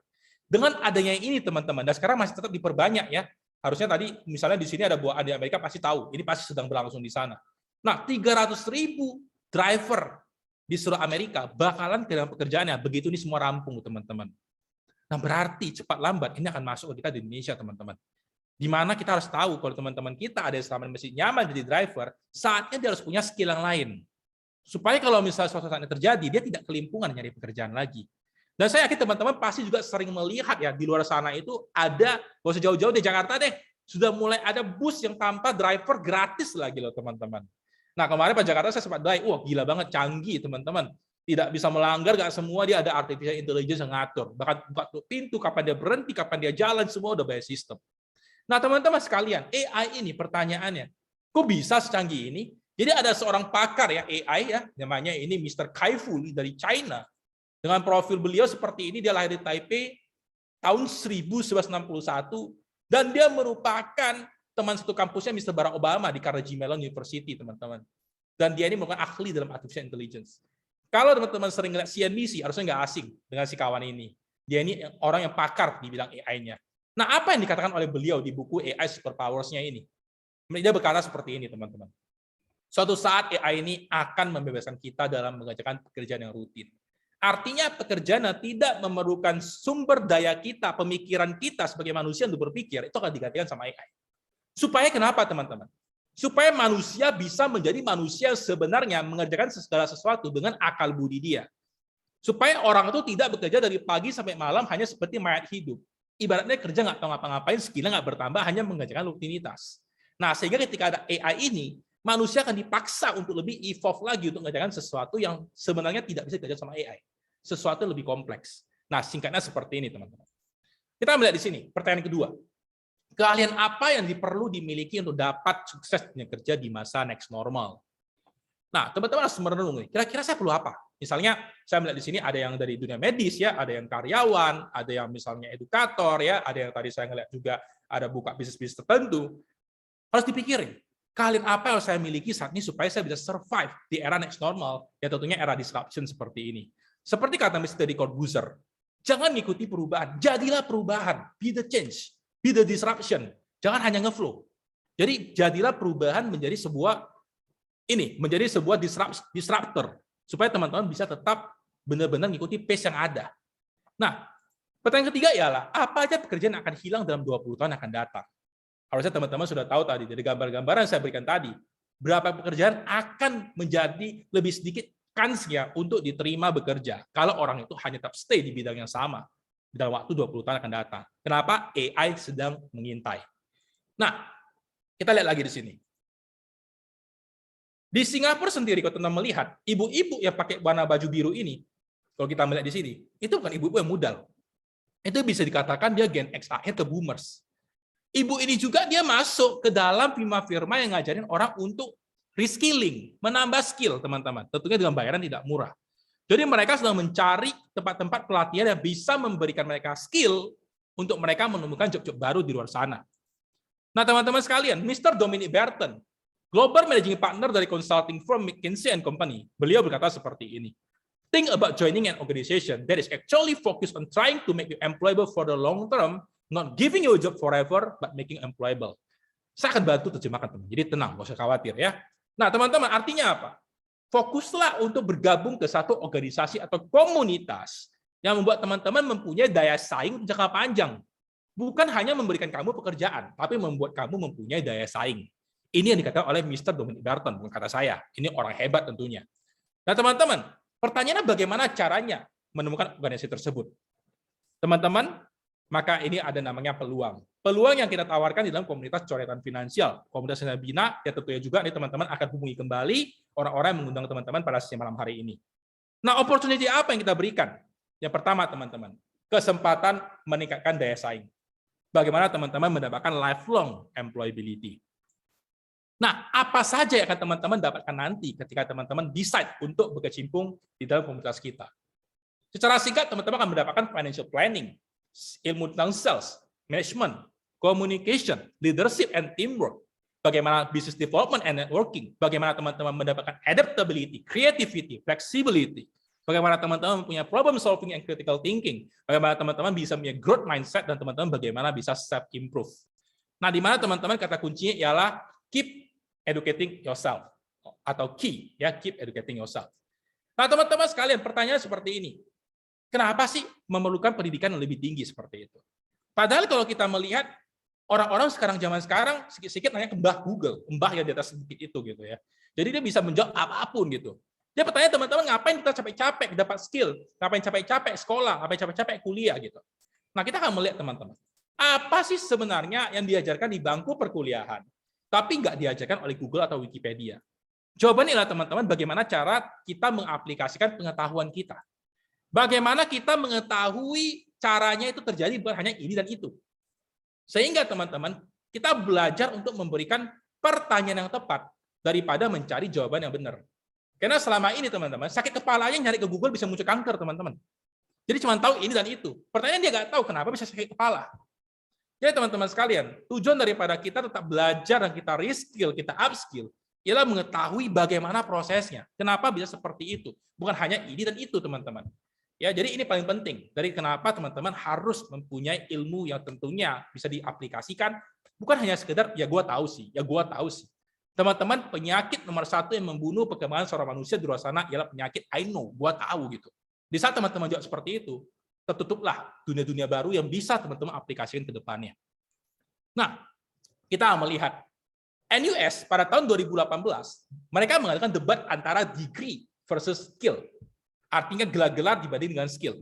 Dengan adanya ini, teman-teman, dan sekarang masih tetap diperbanyak ya. Harusnya tadi, misalnya di sini ada buah di Amerika pasti tahu, ini pasti sedang berlangsung di sana. Nah, 300.000 driver di seluruh Amerika bakalan kehilangan pekerjaannya. Begitu ini semua rampung, teman-teman. Nah, berarti cepat lambat ini akan masuk ke kita di Indonesia, teman-teman. Di mana kita harus tahu kalau teman-teman kita ada yang selama ini masih nyaman jadi driver, saatnya dia harus punya skill yang lain. Supaya kalau misalnya suatu saat ini terjadi, dia tidak kelimpungan nyari pekerjaan lagi. Dan saya yakin teman-teman pasti juga sering melihat ya, di luar sana itu ada, gak usah jauh-jauh di Jakarta deh, sudah mulai ada bus yang tanpa driver gratis lagi loh teman-teman. Nah kemarin Pak Jakarta saya sempat drive, wah gila banget, canggih teman-teman. Tidak bisa melanggar, gak semua dia ada artificial intelligence yang ngatur. Bahkan buka pintu, kapan dia berhenti, kapan dia jalan, semua udah by sistem. Nah teman-teman sekalian, AI ini pertanyaannya, kok bisa secanggih ini? Jadi ada seorang pakar ya AI ya, namanya ini Mr. Kai-Fu dari China. Dengan profil beliau seperti ini, dia lahir di Taipei tahun 1961 dan dia merupakan teman satu kampusnya Mr. Barack Obama di Carnegie Mellon University, teman-teman. Dan dia ini merupakan ahli dalam artificial intelligence. Kalau teman-teman sering lihat CNBC, harusnya nggak asing dengan si kawan ini. Dia ini orang yang pakar di bidang AI-nya. Nah, apa yang dikatakan oleh beliau di buku AI Superpowers-nya ini? Dia berkata seperti ini, teman-teman. Suatu saat AI ini akan membebaskan kita dalam mengerjakan pekerjaan yang rutin. Artinya pekerjaan yang tidak memerlukan sumber daya kita, pemikiran kita sebagai manusia untuk berpikir, itu akan digantikan sama AI. Supaya kenapa, teman-teman? Supaya manusia bisa menjadi manusia sebenarnya mengerjakan segala sesuatu dengan akal budi dia. Supaya orang itu tidak bekerja dari pagi sampai malam hanya seperti mayat hidup. Ibaratnya kerja nggak tahu ngapa-ngapain, skillnya nggak bertambah, hanya mengerjakan rutinitas. Nah, sehingga ketika ada AI ini, manusia akan dipaksa untuk lebih evolve lagi untuk mengerjakan sesuatu yang sebenarnya tidak bisa dikerjakan sama AI. Sesuatu yang lebih kompleks. Nah, singkatnya seperti ini, teman-teman. Kita melihat di sini, pertanyaan kedua. Keahlian apa yang perlu dimiliki untuk dapat sukses bekerja di masa next normal? Nah, teman-teman harus merenung nih. Kira-kira saya perlu apa? Misalnya, saya melihat di sini ada yang dari dunia medis ya, ada yang karyawan, ada yang misalnya edukator ya, ada yang tadi saya ngelihat juga ada buka bisnis-bisnis tertentu. Harus dipikirin, keahlian apa yang saya miliki saat ini supaya saya bisa survive di era next normal, ya tentunya era disruption seperti ini. Seperti kata Mr. Corbuzier, jangan mengikuti perubahan, jadilah perubahan, be the change, be the disruption, jangan hanya ngeflow. Jadi jadilah perubahan menjadi sebuah disruptor, supaya teman-teman bisa tetap benar-benar mengikuti pace yang ada. Nah, pertanyaan ketiga ialah, apa aja pekerjaan yang akan hilang dalam 20 tahun yang akan datang? Harusnya teman-teman sudah tahu tadi, dari gambar-gambaran yang saya berikan tadi, berapa pekerjaan akan menjadi lebih sedikit kansnya untuk diterima bekerja, kalau orang itu hanya tetap stay di bidang yang sama, dalam waktu 20 tahun akan datang. Kenapa? AI sedang mengintai. Nah, kita lihat lagi di sini. Di Singapura sendiri, kalau teman melihat, ibu-ibu yang pakai warna baju biru ini, kalau kita melihat di sini, itu bukan ibu-ibu yang muda. Itu bisa dikatakan dia Gen X akhir ke boomers. Ibu ini juga dia masuk ke dalam firma-firma yang ngajarin orang untuk reskilling, menambah skill, teman-teman. Tentunya dengan bayaran tidak murah. Jadi mereka sedang mencari tempat-tempat pelatihan yang bisa memberikan mereka skill untuk mereka menemukan job-job baru di luar sana. Nah, teman-teman sekalian, Mr. Dominic Burton, Global Managing Partner dari consulting firm McKinsey & Company, beliau berkata seperti ini. Think about joining an organization that is actually focused on trying to make you employable for the long term, not giving you a job forever, but making employable. Saya akan bantu terjemahkan, teman. Jadi tenang, nggak usah khawatir ya. Nah, teman-teman, artinya apa? Fokuslah untuk bergabung ke satu organisasi atau komunitas yang membuat teman-teman mempunyai daya saing jangka panjang. Bukan hanya memberikan kamu pekerjaan, tapi membuat kamu mempunyai daya saing. Ini yang dikatakan oleh Mr. Dominic Burton, bukan kata saya. Ini orang hebat tentunya. Nah, teman-teman, pertanyaannya bagaimana caranya menemukan organisasi tersebut? Teman-teman, maka ini ada namanya peluang. Peluang yang kita tawarkan di dalam komunitas coretan finansial. Komunitas yang bina, ya tentunya juga nih teman-teman akan hubungi kembali orang-orang yang mengundang teman-teman pada sesi malam hari ini. Nah, opportunity apa yang kita berikan? Yang pertama, teman-teman, kesempatan meningkatkan daya saing. Bagaimana teman-teman mendapatkan lifelong employability. Nah, apa saja yang akan teman-teman dapatkan nanti ketika teman-teman decide untuk berkecimpung di dalam komunitas kita? Secara singkat, teman-teman akan mendapatkan financial planning, ilmu tentang sales, management, communication, leadership, and teamwork. Bagaimana business development and networking. Bagaimana teman-teman mendapatkan adaptability, creativity, flexibility. Bagaimana teman-teman punya problem solving and critical thinking. Bagaimana teman-teman bisa punya growth mindset dan teman-teman bagaimana bisa self-improve. Nah, di mana teman-teman kata kuncinya ialah keep educating yourself atau keep educating yourself. Nah, teman-teman sekalian, pertanyaan seperti ini. Kenapa sih memerlukan pendidikan yang lebih tinggi seperti itu? Padahal kalau kita melihat orang-orang zaman sekarang sedikit-sedikit nanya ke Mbah Google, Mbah yang di atas sedikit itu gitu ya. Jadi dia bisa menjawab apapun gitu. Dia bertanya teman-teman, ngapain kita capek-capek dapat skill, ngapain capek-capek sekolah, ngapain capek-capek kuliah gitu. Nah, kita akan melihat teman-teman, apa sih sebenarnya yang diajarkan di bangku perkuliahan, tapi nggak diajarkan oleh Google atau Wikipedia. Jawabannya adalah teman-teman, bagaimana cara kita mengaplikasikan pengetahuan kita. Bagaimana kita mengetahui caranya itu terjadi bukan hanya ini dan itu. Sehingga teman-teman, kita belajar untuk memberikan pertanyaan yang tepat daripada mencari jawaban yang benar. Karena selama ini teman-teman, sakit kepalanya nyari ke Google bisa muncul kanker teman-teman. Jadi cuma tahu ini dan itu. Pertanyaan dia nggak tahu kenapa bisa sakit kepala. Jadi teman-teman sekalian, tujuan daripada kita tetap belajar dan kita reskill, kita upskill, ialah mengetahui bagaimana prosesnya. Kenapa bisa seperti itu? Bukan hanya ini dan itu teman-teman. Ya, jadi ini paling penting. Dari kenapa teman-teman harus mempunyai ilmu yang tentunya bisa diaplikasikan, bukan hanya sekedar ya gue tahu sih, ya gue tahu sih. Teman-teman, penyakit nomor 1 yang membunuh perkembangan seorang manusia di luar sana ialah penyakit I know, gue tahu gitu. Di saat teman-teman jawab seperti itu, tertutuplah dunia-dunia baru yang bisa teman-teman aplikasikan ke depannya. Nah, kita melihat NUS pada tahun 2018, mereka mengadakan debat antara degree versus skill. Artinya gelar-gelar dibanding dengan skill.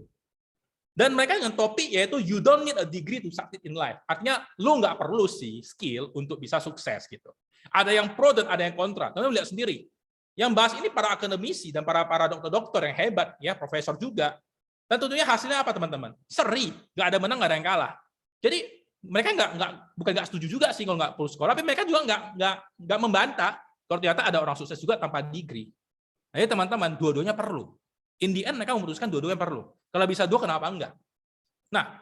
Dan mereka dengan topik yaitu you don't need a degree to succeed in life. Artinya lu nggak perlu sih skill untuk bisa sukses gitu. Ada yang pro dan ada yang kontra. Teman-teman lihat sendiri. Yang bahas ini para akademisi dan para dokter-dokter yang hebat, ya profesor juga. Dan tentunya hasilnya apa teman-teman? Seri, nggak ada menang, nggak ada yang kalah. Jadi mereka bukan nggak setuju juga sih kalau nggak perlu sekolah, tapi mereka juga nggak membantah kalau ternyata ada orang sukses juga tanpa degree. Nah, ya teman-teman, dua-duanya perlu. In the end mereka memutuskan dua-duanya perlu. Kalau bisa dua, kenapa enggak? Nah,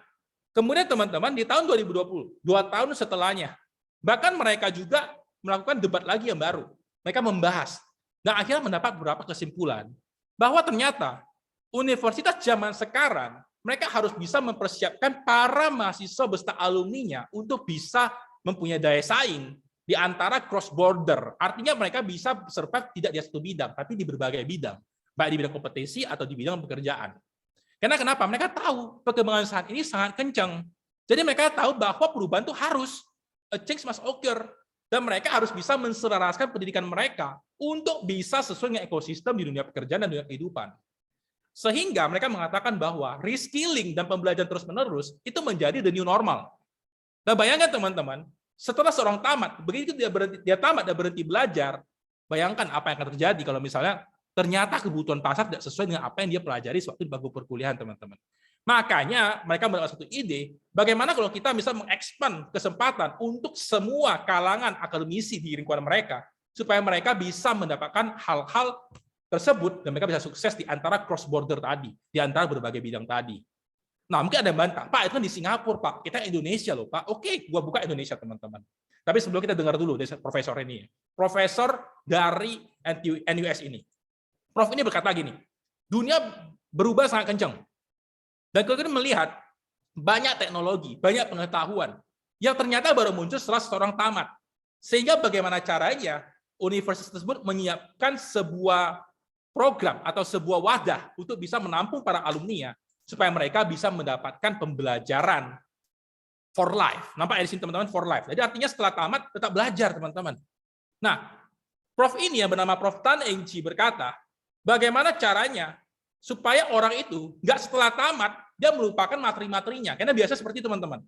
kemudian teman-teman di tahun 2020, 2 tahun setelahnya, bahkan mereka juga melakukan debat lagi yang baru. Mereka membahas dan akhirnya mendapat beberapa kesimpulan bahwa ternyata universitas zaman sekarang mereka harus bisa mempersiapkan para mahasiswa beserta alumninya untuk bisa mempunyai daya saing di antara cross border. Artinya mereka bisa survive tidak di satu bidang, tapi di berbagai bidang, baik di bidang kompetisi atau di bidang pekerjaan. Karena kenapa? Mereka tahu perkembangan saat ini sangat kencang. Jadi mereka tahu bahwa perubahan itu harus, a change must occur. Dan mereka harus bisa menselaraskan pendidikan mereka untuk bisa sesuai dengan ekosistem di dunia pekerjaan dan dunia kehidupan. Sehingga mereka mengatakan bahwa reskilling dan pembelajaran terus-menerus itu menjadi the new normal. Nah, bayangkan teman-teman, setelah seorang tamat, begitu dia tamat dan berhenti belajar, bayangkan apa yang akan terjadi kalau misalnya ternyata kebutuhan pasar tidak sesuai dengan apa yang dia pelajari sewaktu di bangku perkuliahan, teman-teman. Makanya mereka mendapatkan satu ide, bagaimana kalau kita bisa mengekspan kesempatan untuk semua kalangan akademisi di lingkungan mereka, supaya mereka bisa mendapatkan hal-hal tersebut dan mereka bisa sukses di antara cross border tadi, di antara berbagai bidang tadi. Nah, mungkin ada yang bantah, Pak, itu kan di Singapura, Pak. Kita Indonesia loh, Pak. Oke, gua buka Indonesia, teman-teman. Tapi sebelum kita dengar dulu dari profesor ini. Profesor dari NUS ini. Prof ini berkata gini, dunia berubah sangat kencang. Dan kita melihat banyak teknologi, banyak pengetahuan yang ternyata baru muncul setelah seorang tamat. Sehingga bagaimana caranya universitas tersebut menyiapkan sebuah program atau sebuah wadah untuk bisa menampung para alumni supaya mereka bisa mendapatkan pembelajaran for life. Nampak di sini teman-teman, for life. Jadi artinya setelah tamat tetap belajar, teman-teman. Nah, Prof ini yang bernama Prof Tan Eng Chi berkata, bagaimana caranya supaya orang itu nggak setelah tamat dia melupakan materi-materinya. Karena biasa seperti itu, teman-teman.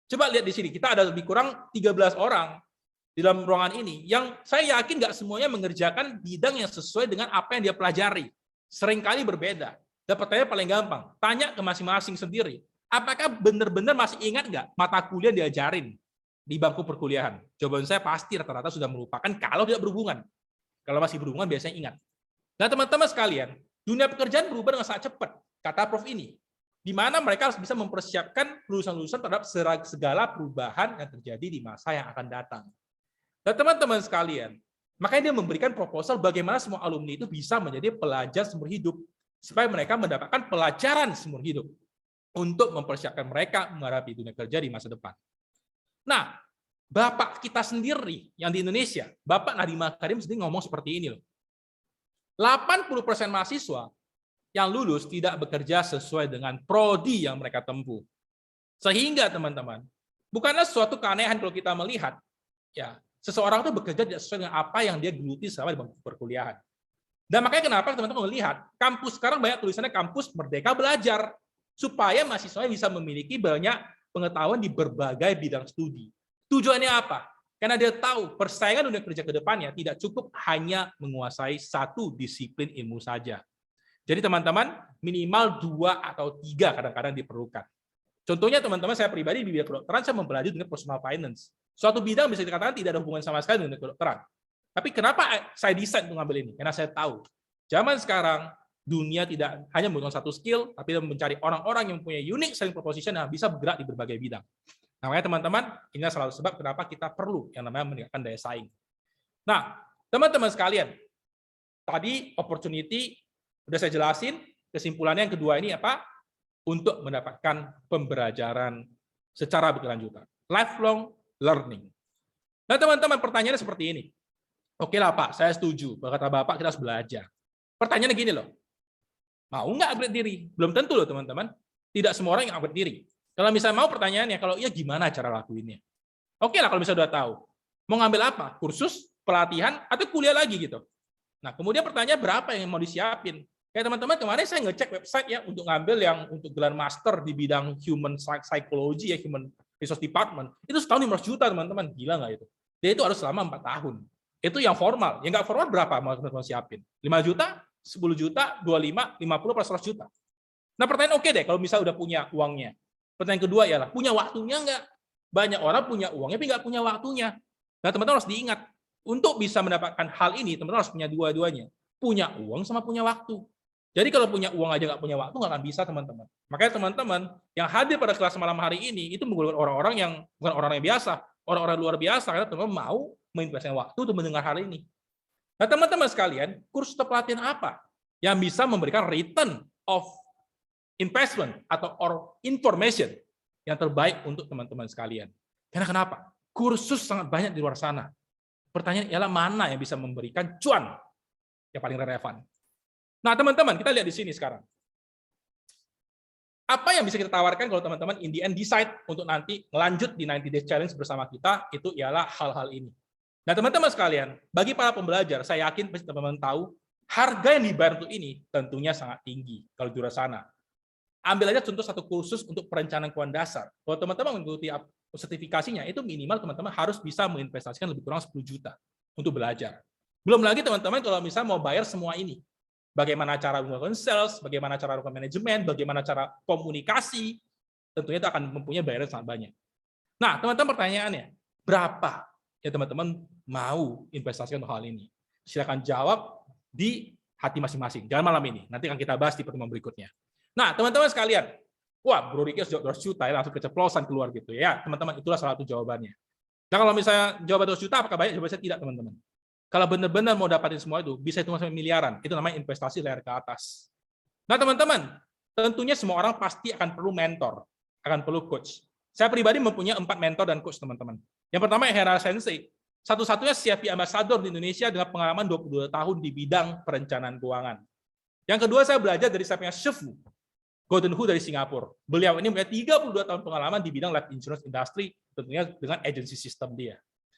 Coba lihat di sini, kita ada lebih kurang 13 orang di dalam ruangan ini yang saya yakin nggak semuanya mengerjakan bidang yang sesuai dengan apa yang dia pelajari. Seringkali berbeda. Dan pertanyaan paling gampang, tanya ke masing-masing sendiri. Apakah benar-benar masih ingat nggak mata kuliah diajarin di bangku perkuliahan? Jawaban saya pasti rata-rata sudah melupakan kalau tidak berhubungan. Kalau masih berhubungan biasanya ingat. Nah, teman-teman sekalian, dunia pekerjaan berubah dengan sangat cepat, kata Prof ini. Di mana mereka harus bisa mempersiapkan lulusan-lulusan terhadap segala perubahan yang terjadi di masa yang akan datang. Dan teman-teman sekalian, makanya dia memberikan proposal bagaimana semua alumni itu bisa menjadi pelajar seumur hidup, supaya mereka mendapatkan pelajaran seumur hidup untuk mempersiapkan mereka menghadapi dunia kerja di masa depan. Nah, Bapak kita sendiri yang di Indonesia, Bapak Nadiem Makarim sendiri ngomong seperti ini loh. 80% mahasiswa yang lulus tidak bekerja sesuai dengan prodi yang mereka tempuh. Sehingga teman-teman, bukanlah suatu keanehan kalau kita melihat ya seseorang itu bekerja tidak sesuai dengan apa yang dia geluti selama di bangku perkuliahan. Dan makanya kenapa teman-teman melihat kampus sekarang banyak tulisannya kampus Merdeka Belajar, supaya mahasiswanya bisa memiliki banyak pengetahuan di berbagai bidang studi. Tujuannya apa? Karena dia tahu persaingan dunia kerja ke depannya tidak cukup hanya menguasai satu disiplin ilmu saja. Jadi teman-teman, minimal 2 atau 3 kadang-kadang diperlukan. Contohnya teman-teman, saya pribadi di bidang kedokteran, saya mempelajari dunia personal finance. Suatu bidang bisa dikatakan tidak ada hubungan sama sekali dengan kedokteran. Tapi kenapa saya desain untuk ngambil ini? Karena saya tahu, zaman sekarang, dunia tidak hanya membutuhkan satu skill, tapi mencari orang-orang yang punya unique selling proposition yang bisa bergerak di berbagai bidang. Nah, makanya teman-teman, inilah salah satu sebab kenapa kita perlu yang namanya meningkatkan daya saing. Nah, teman-teman sekalian, tadi opportunity sudah saya jelasin, kesimpulannya yang kedua ini apa? Untuk mendapatkan pembelajaran secara berkelanjutan. Lifelong learning. Nah, teman-teman, pertanyaannya seperti ini. Oke lah Pak, saya setuju. Kata Bapak kita harus belajar. Pertanyaannya gini loh, mau nggak upgrade diri? Belum tentu loh teman-teman. Tidak semua orang yang upgrade diri. Kalau misalnya mau pertanyaannya, kalau iya gimana cara lakuinnya? Oke lah kalau misalnya udah tahu. Mau ngambil apa? Kursus, pelatihan, atau kuliah lagi gitu. Nah kemudian pertanyaan berapa yang mau disiapin? Kayak teman-teman kemarin saya ngecek website ya untuk ngambil yang untuk gelar master di bidang human psychology ya, human resource department. Itu setahun 500 juta teman-teman. Gila nggak itu? Dia itu harus selama 4 tahun. Itu yang formal. Yang nggak formal berapa mau teman-teman siapin? 5 juta, 10 juta, 25, 50, 100 juta. Nah pertanyaan oke deh kalau misalnya udah punya uangnya. Pertanyaan kedua ialah punya waktunya nggak? Banyak orang punya uangnya tapi nggak punya waktunya. Nah teman-teman harus diingat, untuk bisa mendapatkan hal ini teman-teman harus punya dua-duanya. Punya uang sama punya waktu. Jadi kalau punya uang aja nggak punya waktu nggak akan bisa teman-teman. Makanya teman-teman yang hadir pada kelas malam hari ini itu menggunakan orang-orang yang bukan orang yang biasa, orang-orang luar biasa karena teman-teman mau menginvestasikan waktu untuk mendengar hal ini. Nah teman-teman sekalian, kursus pelatihan apa yang bisa memberikan return of investment atau information yang terbaik untuk teman-teman sekalian? Karena kenapa? Kursus sangat banyak di luar sana. Pertanyaan ialah mana yang bisa memberikan cuan yang paling relevan. Nah, teman-teman, kita lihat di sini sekarang. Apa yang bisa kita tawarkan kalau teman-teman in the end decide untuk nanti melanjut di 90 Days Challenge bersama kita, itu ialah hal-hal ini. Nah, teman-teman sekalian, bagi para pembelajar, saya yakin pasti teman-teman tahu, harga yang dibayar untuk ini tentunya sangat tinggi kalau di luar sana. Ambil aja contoh satu kursus untuk perencanaan keuangan dasar. Kalau teman-teman mengikuti sertifikasinya, itu minimal teman-teman harus bisa menginvestasikan lebih kurang 10 juta untuk belajar. Belum lagi teman-teman kalau misalnya mau bayar semua ini. Bagaimana cara melakukan sales, bagaimana cara melakukan manajemen, bagaimana cara komunikasi, tentunya itu akan mempunyai bayaran sangat banyak. Nah, teman-teman pertanyaannya, berapa ya teman-teman mau investasikan untuk hal ini? Silakan jawab di hati masing-masing. Jangan malam ini, nanti akan kita bahas di pertemuan berikutnya. Nah, teman-teman sekalian, wah, Bro Riki 200 juta ya, langsung keceplosan keluar gitu ya. Teman-teman, itulah salah satu jawabannya. Nah, kalau misalnya jawaban 200 juta, apakah banyak? Jawabannya tidak, teman-teman. Kalau benar-benar mau dapatin semua itu, bisa hitung sampai miliaran. Itu namanya investasi layar ke atas. Nah, teman-teman, tentunya semua orang pasti akan perlu mentor, akan perlu coach. Saya pribadi mempunyai 4 mentor dan coach, teman-teman. Yang pertama, Hera Sensei. Satu-satunya CFP Ambassador di Indonesia dengan pengalaman 22 tahun di bidang perencanaan keuangan. Yang kedua, saya belajar dari saya punya Shifu, Gordon Hu dari Singapura. Beliau ini punya 32 tahun pengalaman di bidang life insurance industry, tentunya dengan agency system dia.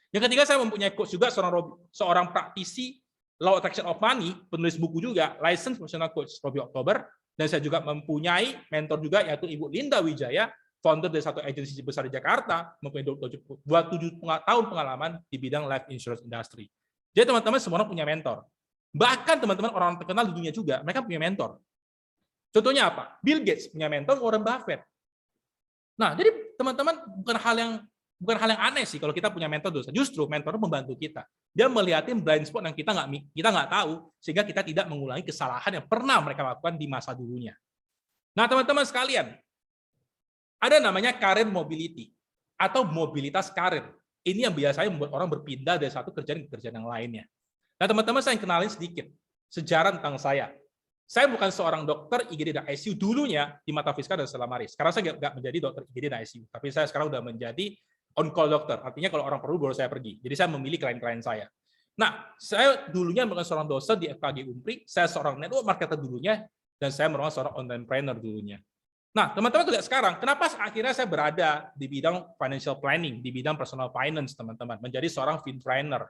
Yang ketiga, saya mempunyai coach juga, seorang praktisi Law Attraction of Money, penulis buku juga, licensed professional coach, Robbie October, dan saya juga mempunyai mentor juga, yaitu Ibu Linda Wijaya, founder dari satu agensi besar di Jakarta, mempunyai 27 tahun pengalaman di bidang life insurance industry. Jadi teman-teman semua orang punya mentor. Bahkan teman-teman orang terkenal di dunia juga, mereka punya mentor. Contohnya apa? Bill Gates punya mentor, Warren Buffett. Nah, jadi teman-teman bukan hal yang aneh sih kalau kita punya mentor dosa. Justru mentor membantu kita. Dia melihatin blind spot yang kita nggak tahu, sehingga kita tidak mengulangi kesalahan yang pernah mereka lakukan di masa dulunya. Nah, teman-teman sekalian, ada namanya career mobility atau mobilitas karir. Ini yang biasanya membuat orang berpindah dari satu kerjaan ke kerjaan yang lainnya. Nah, teman-teman, saya kenalin sedikit sejarah tentang saya. Saya bukan seorang dokter IGD dan ICU dulunya di Mata Fiska dan Stella Maris. Sekarang saya nggak menjadi dokter IGD dan ICU, tapi saya sekarang udah menjadi on-call dokter. Artinya kalau orang perlu baru saya pergi. Jadi saya memilih klien-klien saya. Nah, saya dulunya bukan seorang dosen di FKG Umpri, saya seorang network marketer dulunya Dan saya merupakan seorang entrepreneur dulunya. Nah, teman-teman lihat sekarang, kenapa akhirnya saya berada di bidang financial planning, di bidang personal finance, teman-teman, menjadi seorang fintrainer.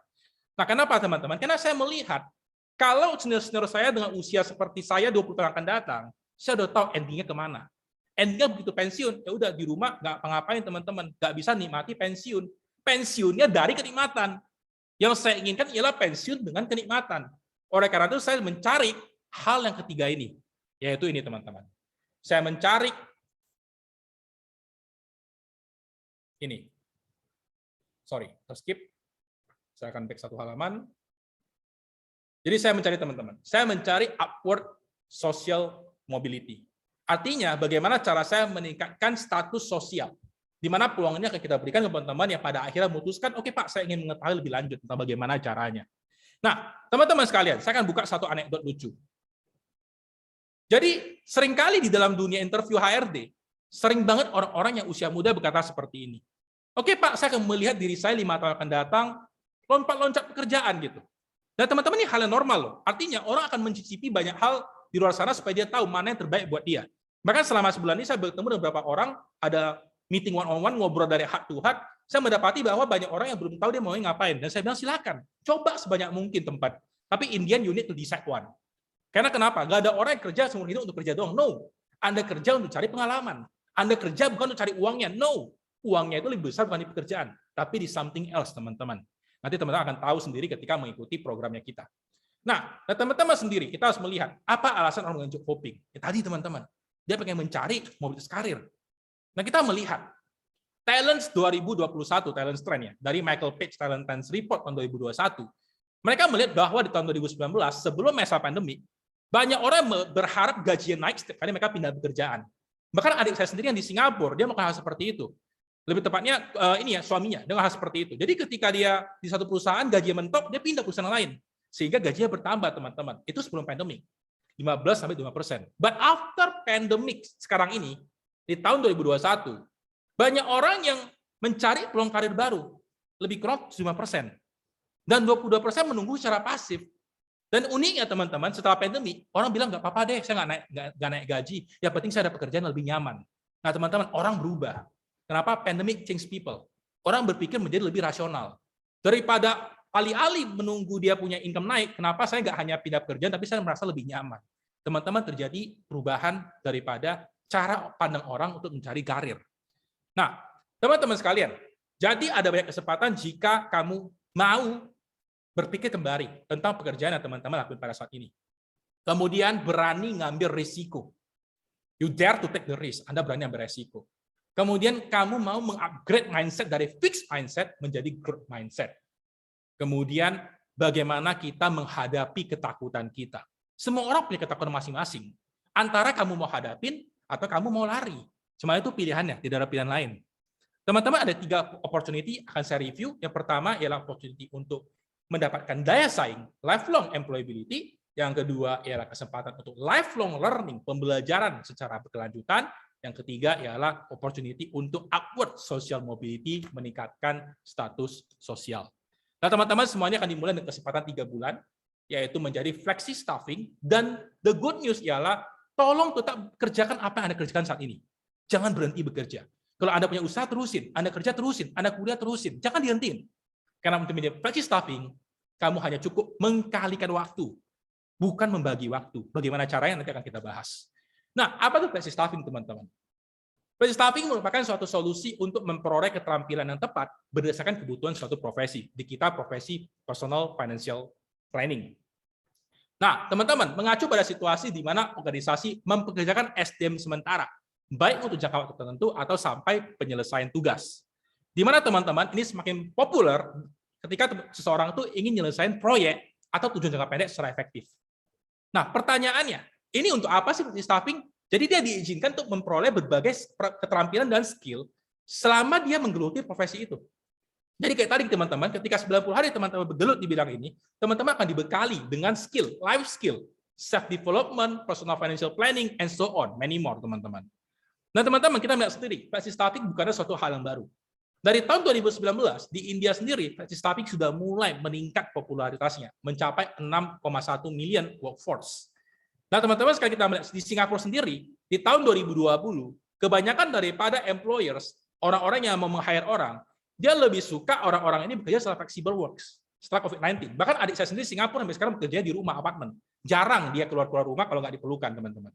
Nah, kenapa, teman-teman? Karena saya melihat, kalau senior-senior saya dengan usia seperti saya 20 tahun akan datang, saya udah tahu endingnya kemana. Endingnya begitu pensiun, ya udah di rumah nggak ngapain teman-teman, nggak bisa nikmati pensiun. Pensiunnya dari kenikmatan. Yang saya inginkan ialah pensiun dengan kenikmatan. Oleh karena itu saya mencari hal yang ketiga ini, yaitu ini teman-teman. Saya mencari ini. Sorry, skip. Saya akan back satu halaman. Jadi saya mencari teman-teman. Saya mencari upward social mobility. Artinya bagaimana cara saya meningkatkan status sosial. Di mana peluangnya akan kita berikan ke teman-teman yang pada akhirnya memutuskan, oke Pak, saya ingin mengetahui lebih lanjut tentang bagaimana caranya. Nah, teman-teman sekalian, saya akan buka satu anekdot lucu. Jadi, seringkali di dalam dunia interview HRD, sering banget orang-orang yang usia muda berkata seperti ini. Oke Pak, saya akan melihat diri saya 5 tahun akan datang, lompat-loncat pekerjaan gitu. Dan teman-teman ini hal yang normal loh. Artinya orang akan mencicipi banyak hal di luar sana supaya dia tahu mana yang terbaik buat dia. Bahkan selama sebulan ini saya bertemu dengan beberapa orang, ada meeting one-on-one, ngobrol dari heart to heart, saya mendapati bahwa banyak orang yang belum tahu dia mau ngapain. Dan saya bilang silakan, coba sebanyak mungkin tempat. Tapi in the end you need to decide one. Karena kenapa? Gak ada orang yang kerja seumur hidup untuk kerja doang. No. Anda kerja untuk cari pengalaman. Anda kerja bukan untuk cari uangnya. No. Uangnya itu lebih besar bukan di pekerjaan, tapi di something else, teman-teman. Nanti teman-teman akan tahu sendiri ketika mengikuti programnya kita. Nah, teman-teman sendiri, kita harus melihat apa alasan orang dengan job hopping. Ya, tadi teman-teman, dia pengen mencari mobilitas karir. Nah, kita melihat Talents 2021, Talents Trend ya, dari Michael Page Talent Trends Report tahun 2021. Mereka melihat bahwa di tahun 2019, sebelum masa pandemi, banyak orang berharap gajinya naik setiap kali mereka pindah pekerjaan. Bahkan adik saya sendiri yang di Singapura, dia melakukan hal seperti itu. Lebih tepatnya suaminya dengan hal seperti itu. Jadi ketika dia di satu perusahaan gajinya mentok, dia pindah perusahaan lain sehingga gajinya bertambah, teman-teman. Itu sebelum pandemi, 15-20%. But after pandemic sekarang ini di tahun 2021, banyak orang yang mencari peluang karir baru, lebih kurang 5%. Dan 22% menunggu secara pasif. Dan uniknya teman-teman, setelah pandemi, orang bilang nggak apa-apa deh, saya nggak naik gaji. Yang penting saya ada pekerjaan yang lebih nyaman. Nah teman-teman, orang berubah. Kenapa? Pandemic change people. Orang berpikir menjadi lebih rasional. Daripada alih-alih menunggu dia punya income naik, kenapa saya nggak hanya pindah pekerjaan, tapi saya merasa lebih nyaman. Teman-teman, terjadi perubahan daripada cara pandang orang untuk mencari karir. Nah, teman-teman sekalian, jadi ada banyak kesempatan jika kamu mau berpikir kembali tentang pekerjaan yang teman-teman lakukan pada saat ini. Kemudian berani ngambil risiko. You dare to take the risk. Anda berani ambil risiko. Kemudian kamu mau mengupgrade mindset dari fixed mindset menjadi growth mindset. Kemudian bagaimana kita menghadapi ketakutan kita. Semua orang punya ketakutan masing-masing. Antara kamu mau hadapin atau kamu mau lari. Cuma itu pilihannya, tidak ada pilihan lain. Teman-teman, ada 3 opportunity akan saya review. Yang pertama ialah opportunity untuk mendapatkan daya saing, lifelong employability. Yang kedua ialah kesempatan untuk lifelong learning, pembelajaran secara berkelanjutan. Yang ketiga ialah opportunity untuk upward social mobility, meningkatkan status sosial. Nah, teman-teman, semuanya akan dimulai dengan kesempatan 3 bulan, yaitu menjadi flexi staffing. Dan the good news ialah, tolong tetap kerjakan apa yang Anda kerjakan saat ini. Jangan berhenti bekerja. Kalau Anda punya usaha, terusin. Anda kerja, terusin. Anda kuliah, terusin. Jangan dihentiin. Karena untuk menjadi flexi staffing, kamu hanya cukup mengkalikan waktu, bukan membagi waktu. Bagaimana caranya nanti akan kita bahas. Nah, apa itu flexi staffing, teman-teman? Flexi staffing merupakan suatu solusi untuk memperoleh keterampilan yang tepat berdasarkan kebutuhan suatu profesi. Di kita profesi personal financial planning. Nah, teman-teman, mengacu pada situasi di mana organisasi mempekerjakan SDM sementara, baik untuk jangka waktu tertentu atau sampai penyelesaian tugas. Di mana teman-teman ini semakin populer ketika seseorang itu ingin menyelesaikan proyek atau tujuan jangka pendek secara efektif. Nah, pertanyaannya, ini untuk apa sih flexi staffing? Jadi dia diizinkan untuk memperoleh berbagai keterampilan dan skill selama dia menggeluti profesi itu. Jadi kayak tadi teman-teman, ketika 90 hari teman-teman bergelut di bidang ini, teman-teman akan dibekali dengan skill, life skill, self-development, personal financial planning, and so on, many more, teman-teman. Nah, teman-teman, kita melihat sendiri, flexi staffing bukanlah suatu hal yang baru. Dari tahun 2019, di India sendiri, flexi staffing sudah mulai meningkat popularitasnya, mencapai 6,1 million workforce. Nah, teman-teman, sekali kita melihat di Singapura sendiri, di tahun 2020, kebanyakan daripada employers, orang-orang yang mau meng-hire orang, dia lebih suka orang-orang ini bekerja setelah flexible works, setelah COVID-19. Bahkan adik saya sendiri Singapura sampai sekarang bekerja di rumah apartemen. Jarang dia keluar-keluar rumah kalau nggak diperlukan, teman-teman.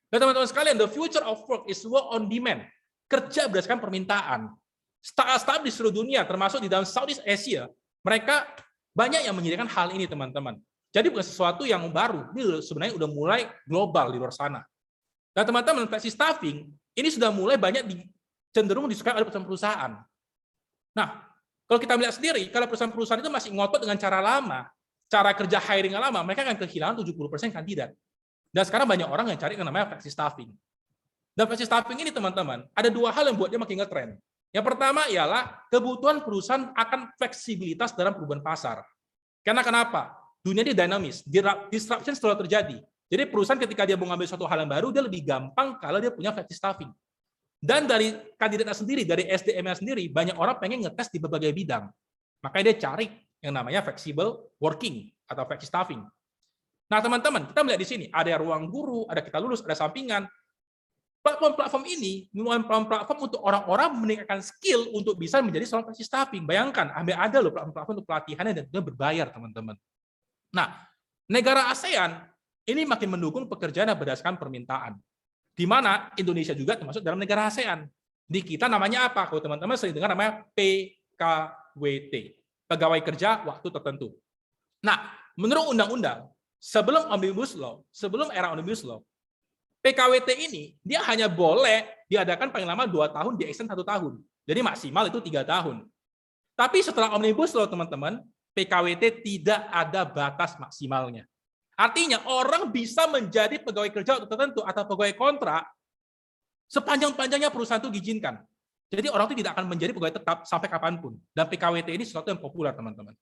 Dan teman-teman sekalian, the future of work is work on demand. Kerja berdasarkan permintaan. Startup di seluruh dunia, termasuk di dalam Southeast Asia, mereka banyak yang menyediakan hal ini, teman-teman. Jadi bukan sesuatu yang baru, ini sebenarnya udah mulai global di luar sana. Dan teman-teman, flexi staffing ini sudah mulai banyak cenderung disukai oleh perusahaan-perusahaan. Nah, kalau kita melihat sendiri, kalau perusahaan-perusahaan itu masih ngotot dengan cara lama, cara kerja hiring yang lama, mereka akan kehilangan 70% kandidat. Dan sekarang banyak orang yang cari yang namanya flexi staffing. Dan flexi staffing ini, teman-teman, ada dua hal yang buat dia makin ngetren. Yang pertama ialah kebutuhan perusahaan akan fleksibilitas dalam perubahan pasar. Karena kenapa? Dunia ini dinamis, disruption selalu terjadi. Jadi perusahaan ketika dia mau ngambil suatu hal yang baru, dia lebih gampang kalau dia punya flexi staffing. Dan dari kandidatnya sendiri, dari SDM-nya sendiri, banyak orang pengen ngetes di berbagai bidang. Makanya dia cari yang namanya flexible working atau flexi staffing. Nah, teman-teman, kita melihat di sini, ada ruang guru, ada kita lulus, ada sampingan. Platform-platform ini merupakan platform untuk orang-orang meningkatkan skill untuk bisa menjadi seorang flexi staffing. Bayangkan, ada loh platform-platform untuk pelatihannya dan juga berbayar, teman-teman. Nah, negara ASEAN ini makin mendukung pekerjaan yang berdasarkan permintaan. Di mana Indonesia juga termasuk dalam negara ASEAN. Di kita namanya apa? Kalau teman-teman sering dengar namanya PKWT, pegawai kerja waktu tertentu. Nah, menurut undang-undang, sebelum Omnibus Law, sebelum era Omnibus Law, PKWT ini dia hanya boleh diadakan paling lama 2 tahun, di-extend 1 tahun. Jadi maksimal itu 3 tahun. Tapi setelah Omnibus Law, teman-teman, PKWT tidak ada batas maksimalnya. Artinya orang bisa menjadi pegawai kerja tertentu atau pegawai kontrak sepanjang-panjangnya perusahaan itu diizinkan. Jadi orang itu tidak akan menjadi pegawai tetap sampai kapanpun. Dan PKWT ini sesuatu yang populer, teman-teman.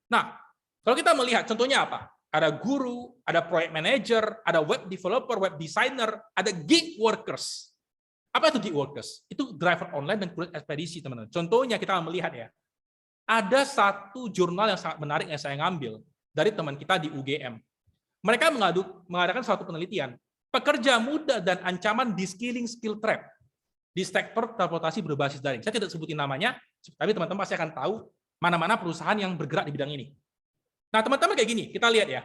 Nah, kalau kita melihat contohnya apa? Ada guru, ada project manager, ada web developer, web designer, ada gig workers. Apa itu gig workers? Itu driver online dan kurir ekspedisi, teman-teman. Contohnya kita melihat ya, ada satu jurnal yang sangat menarik yang saya ngambil dari teman kita di UGM. Mereka mengadakan suatu penelitian, pekerja muda dan ancaman de-skilling skill trap di sektor transportasi berbasis daring. Saya tidak sebutin namanya, tapi teman-teman pasti akan tahu mana-mana perusahaan yang bergerak di bidang ini. Nah, teman-teman kayak gini, kita lihat ya.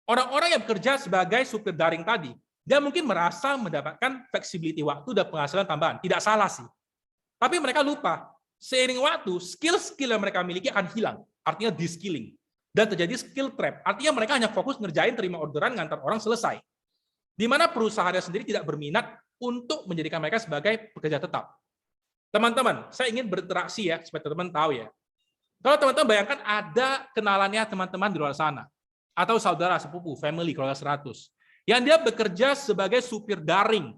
Orang-orang yang bekerja sebagai supir daring tadi, dia mungkin merasa mendapatkan flexibility waktu dan penghasilan tambahan. Tidak salah sih. Tapi mereka lupa, seiring waktu, skill-skill yang mereka miliki akan hilang. Artinya de-skilling. Dan terjadi skill trap. Artinya mereka hanya fokus ngerjain, terima orderan, ngantar orang, selesai. Di mana perusahaannya sendiri tidak berminat untuk menjadikan mereka sebagai pekerja tetap. Teman-teman, saya ingin berinteraksi ya, supaya teman-teman tahu ya. Kalau teman-teman bayangkan ada kenalannya teman-teman di luar sana, atau saudara, sepupu, family, keluarga 100, yang dia bekerja sebagai supir daring,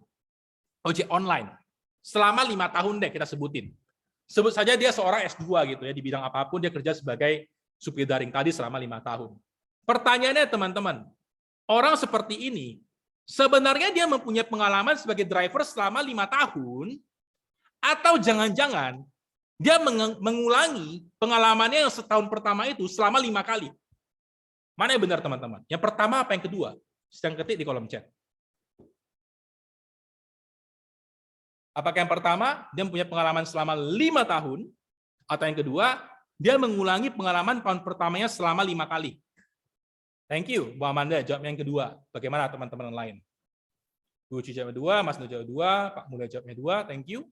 ojek online, selama 5 tahun deh kita sebutin. Sebut saja dia seorang S2 gitu ya, di bidang apapun dia kerja sebagai supir daring tadi selama 5 tahun. Pertanyaannya teman-teman, orang seperti ini, sebenarnya dia mempunyai pengalaman sebagai driver selama 5 tahun, atau jangan-jangan dia mengulangi pengalamannya yang setahun pertama itu selama 5 kali. Mana yang benar teman-teman? Yang pertama apa yang kedua? Sedang ketik di kolom chat. Apakah yang pertama, dia mempunyai pengalaman selama 5 tahun, atau yang kedua, dia mengulangi pengalaman tahun pertamanya selama 5 kali. Thank you, Bu Amanda, jawab yang kedua. Bagaimana teman-teman lain? Bu Uci jawab 2, Mas Nur jawab 2, Pak Mulya jawabnya 2, thank you.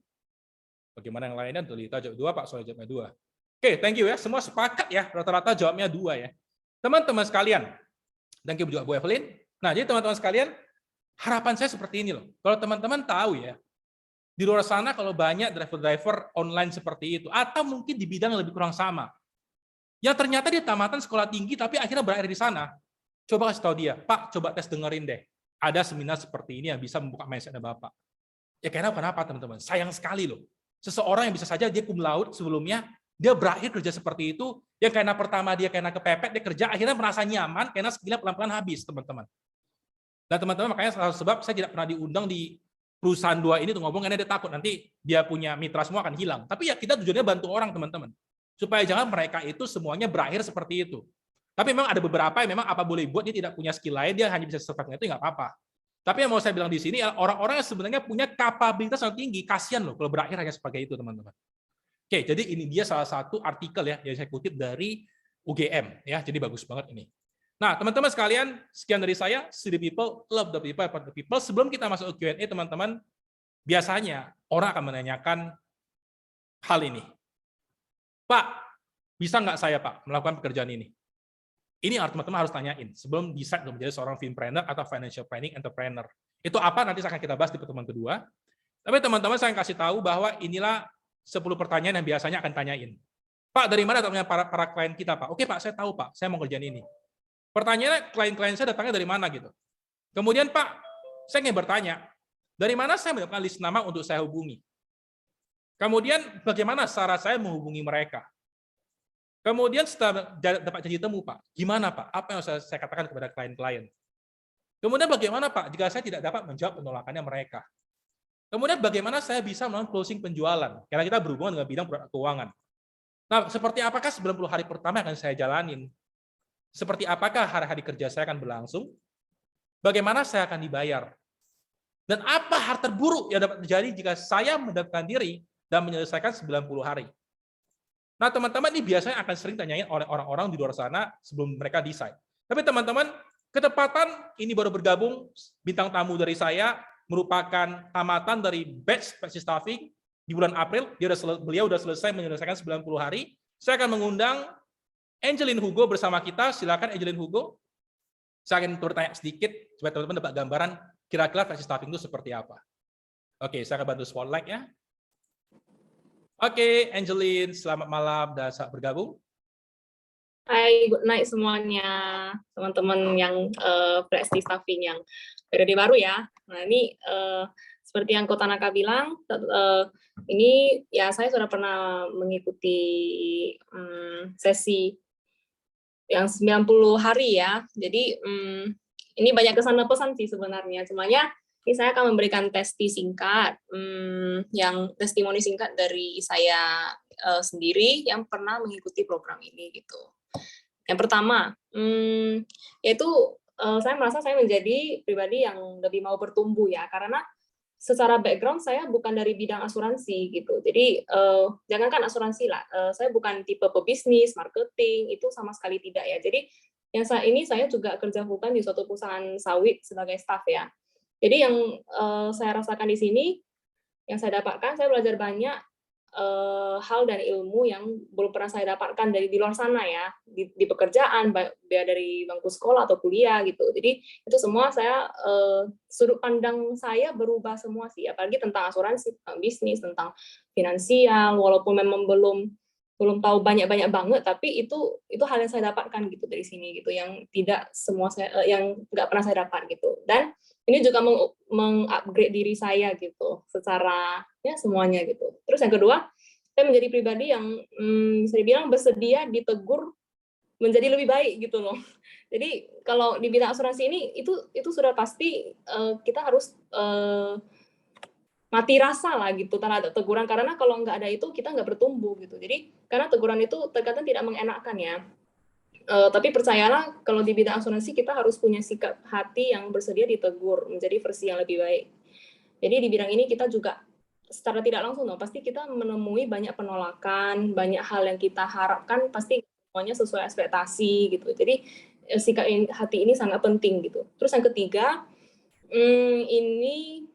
Bagaimana yang lainnya? Delita jawab 2, Pak Soleh jawabnya 2. Oke, thank you ya. Semua sepakat ya, rata-rata jawabnya 2 ya. Teman-teman sekalian, thank you juga Bu Evelyn. Nah, jadi teman-teman sekalian, harapan saya seperti ini loh. Kalau teman-teman tahu ya, di luar sana kalau banyak driver-driver online seperti itu, atau mungkin di bidang yang lebih kurang sama, yang ternyata dia tamatan sekolah tinggi, tapi akhirnya berakhir di sana. Coba kasih tahu dia, Pak, coba tes dengerin deh. Ada seminar seperti ini yang bisa membuka mindset Bapak. Ya kenapa teman-teman? Sayang sekali loh. Seseorang yang bisa saja dia cum laude sebelumnya, dia berakhir kerja seperti itu, yang karena pertama dia karena kepepet, dia kerja, akhirnya merasa nyaman, karena skillnya pelan-pelan habis, teman-teman. Dan teman-teman, makanya salah sebab saya tidak pernah diundang di perusahaan 2 ini untuk ngomong, karena dia takut nanti dia punya mitra semua akan hilang. Tapi ya kita tujuannya bantu orang, teman-teman. Supaya jangan mereka itu semuanya berakhir seperti itu. Tapi memang ada beberapa yang memang apa boleh buat, dia tidak punya skill lain, dia hanya bisa survive itu nggak apa-apa. Tapi yang mau saya bilang di sini, orang-orang yang sebenarnya punya kapabilitas yang tinggi, kasihan loh kalau berakhir hanya sebagai itu, teman-teman. Oke, jadi ini dia salah satu artikel ya yang saya kutip dari UGM ya, jadi bagus banget ini. Nah, teman-teman sekalian, sekian dari saya. See the people, love the people, support the people. Sebelum kita masuk ke Q&A, teman-teman, biasanya orang akan menanyakan hal ini. Pak, bisa nggak saya Pak melakukan pekerjaan ini? Ini teman-teman harus tanyain sebelum decide untuk menjadi seorang filmpreneur atau financial planning entrepreneur. Itu apa nanti akan kita bahas di pertemuan kedua. Tapi teman-teman saya kasih tahu bahwa inilah 10 pertanyaan yang biasanya akan tanyain. Pak, dari mana datangnya para klien kita, Pak? Oke, Pak, saya tahu, Pak. Saya mau kerjaan ini. Pertanyaannya, klien-klien saya datangnya dari mana gitu. Kemudian, Pak, saya ingin bertanya, dari mana saya mendapatkan list nama untuk saya hubungi? Kemudian, bagaimana cara saya menghubungi mereka? Kemudian setelah dapat janji temu, Pak, gimana Pak? Apa yang saya katakan kepada klien-klien? Kemudian bagaimana Pak jika saya tidak dapat menjawab penolakannya mereka? Kemudian bagaimana saya bisa melakukan closing penjualan? Karena kita berhubungan dengan bidang produk keuangan. Nah, seperti apakah 90 hari pertama yang akan saya jalanin? Seperti apakah hari-hari kerja saya akan berlangsung? Bagaimana saya akan dibayar? Dan apa hal terburuk yang dapat terjadi jika saya mendapatkan diri dan menyelesaikan 90 hari? Nah, teman-teman ini biasanya akan sering tanyain oleh orang-orang di luar sana sebelum mereka decide. Tapi teman-teman, ketepatan ini baru bergabung, bintang tamu dari saya merupakan tamatan dari batch staffing di bulan April. Beliau sudah selesai menyelesaikan 90 hari. Saya akan mengundang Angeline Hugo bersama kita. Silakan Angeline Hugo. Saya akan bertanya sedikit supaya teman-teman dapat gambaran kira-kira batch staffing itu seperti apa. Oke, saya akan bantu spotlight ya. Oke, Angeline, selamat malam dan saat bergabung. Hai, good night semuanya, teman-teman yang Presti Staffing yang periode baru ya. Nah ini seperti yang Ko Tanaka bilang, ini ya saya sudah pernah mengikuti sesi yang 90 hari ya. Jadi ini banyak kesan dan pesan sih sebenarnya. Semuanya ini saya akan memberikan testimoni singkat dari saya sendiri yang pernah mengikuti program ini gitu. Yang pertama, yaitu saya merasa saya menjadi pribadi yang lebih mau bertumbuh ya, karena secara background saya bukan dari bidang asuransi gitu. Jadi jangankan asuransi lah, saya bukan tipe pebisnis, marketing, itu sama sekali tidak ya. Jadi yang saya juga kerja full time di suatu perusahaan sawit sebagai staff ya. Jadi yang saya rasakan di sini, yang saya dapatkan, saya belajar banyak hal dan ilmu yang belum pernah saya dapatkan dari di luar sana ya, di pekerjaan, baik dari bangku sekolah atau kuliah gitu. Jadi itu semua saya sudut pandang saya berubah semua sih, apalagi tentang asuransi, tentang bisnis, tentang finansial. Walaupun memang belum tahu banyak banget, tapi itu hal yang saya dapatkan gitu dari sini gitu, yang tidak semua saya yang nggak pernah saya dapat gitu. Dan ini juga mengupgrade diri saya gitu secara ya semuanya gitu. Terus yang kedua, saya menjadi pribadi yang bisa dibilang bersedia ditegur menjadi lebih baik gitu loh. Jadi kalau di bidang asuransi ini itu sudah pasti kita harus mati rasa lah gitu terhadap teguran, karena kalau nggak ada itu kita nggak bertumbuh gitu. Jadi karena teguran itu terkadang tidak mengenakan ya. Tapi percayalah, kalau di bidang asuransi kita harus punya sikap hati yang bersedia ditegur menjadi versi yang lebih baik. Jadi di bidang ini kita juga secara tidak langsung pasti kita menemui banyak penolakan, banyak hal yang kita harapkan pasti semuanya sesuai ekspektasi gitu. Jadi sikap hati ini sangat penting gitu. Terus yang ketiga, ini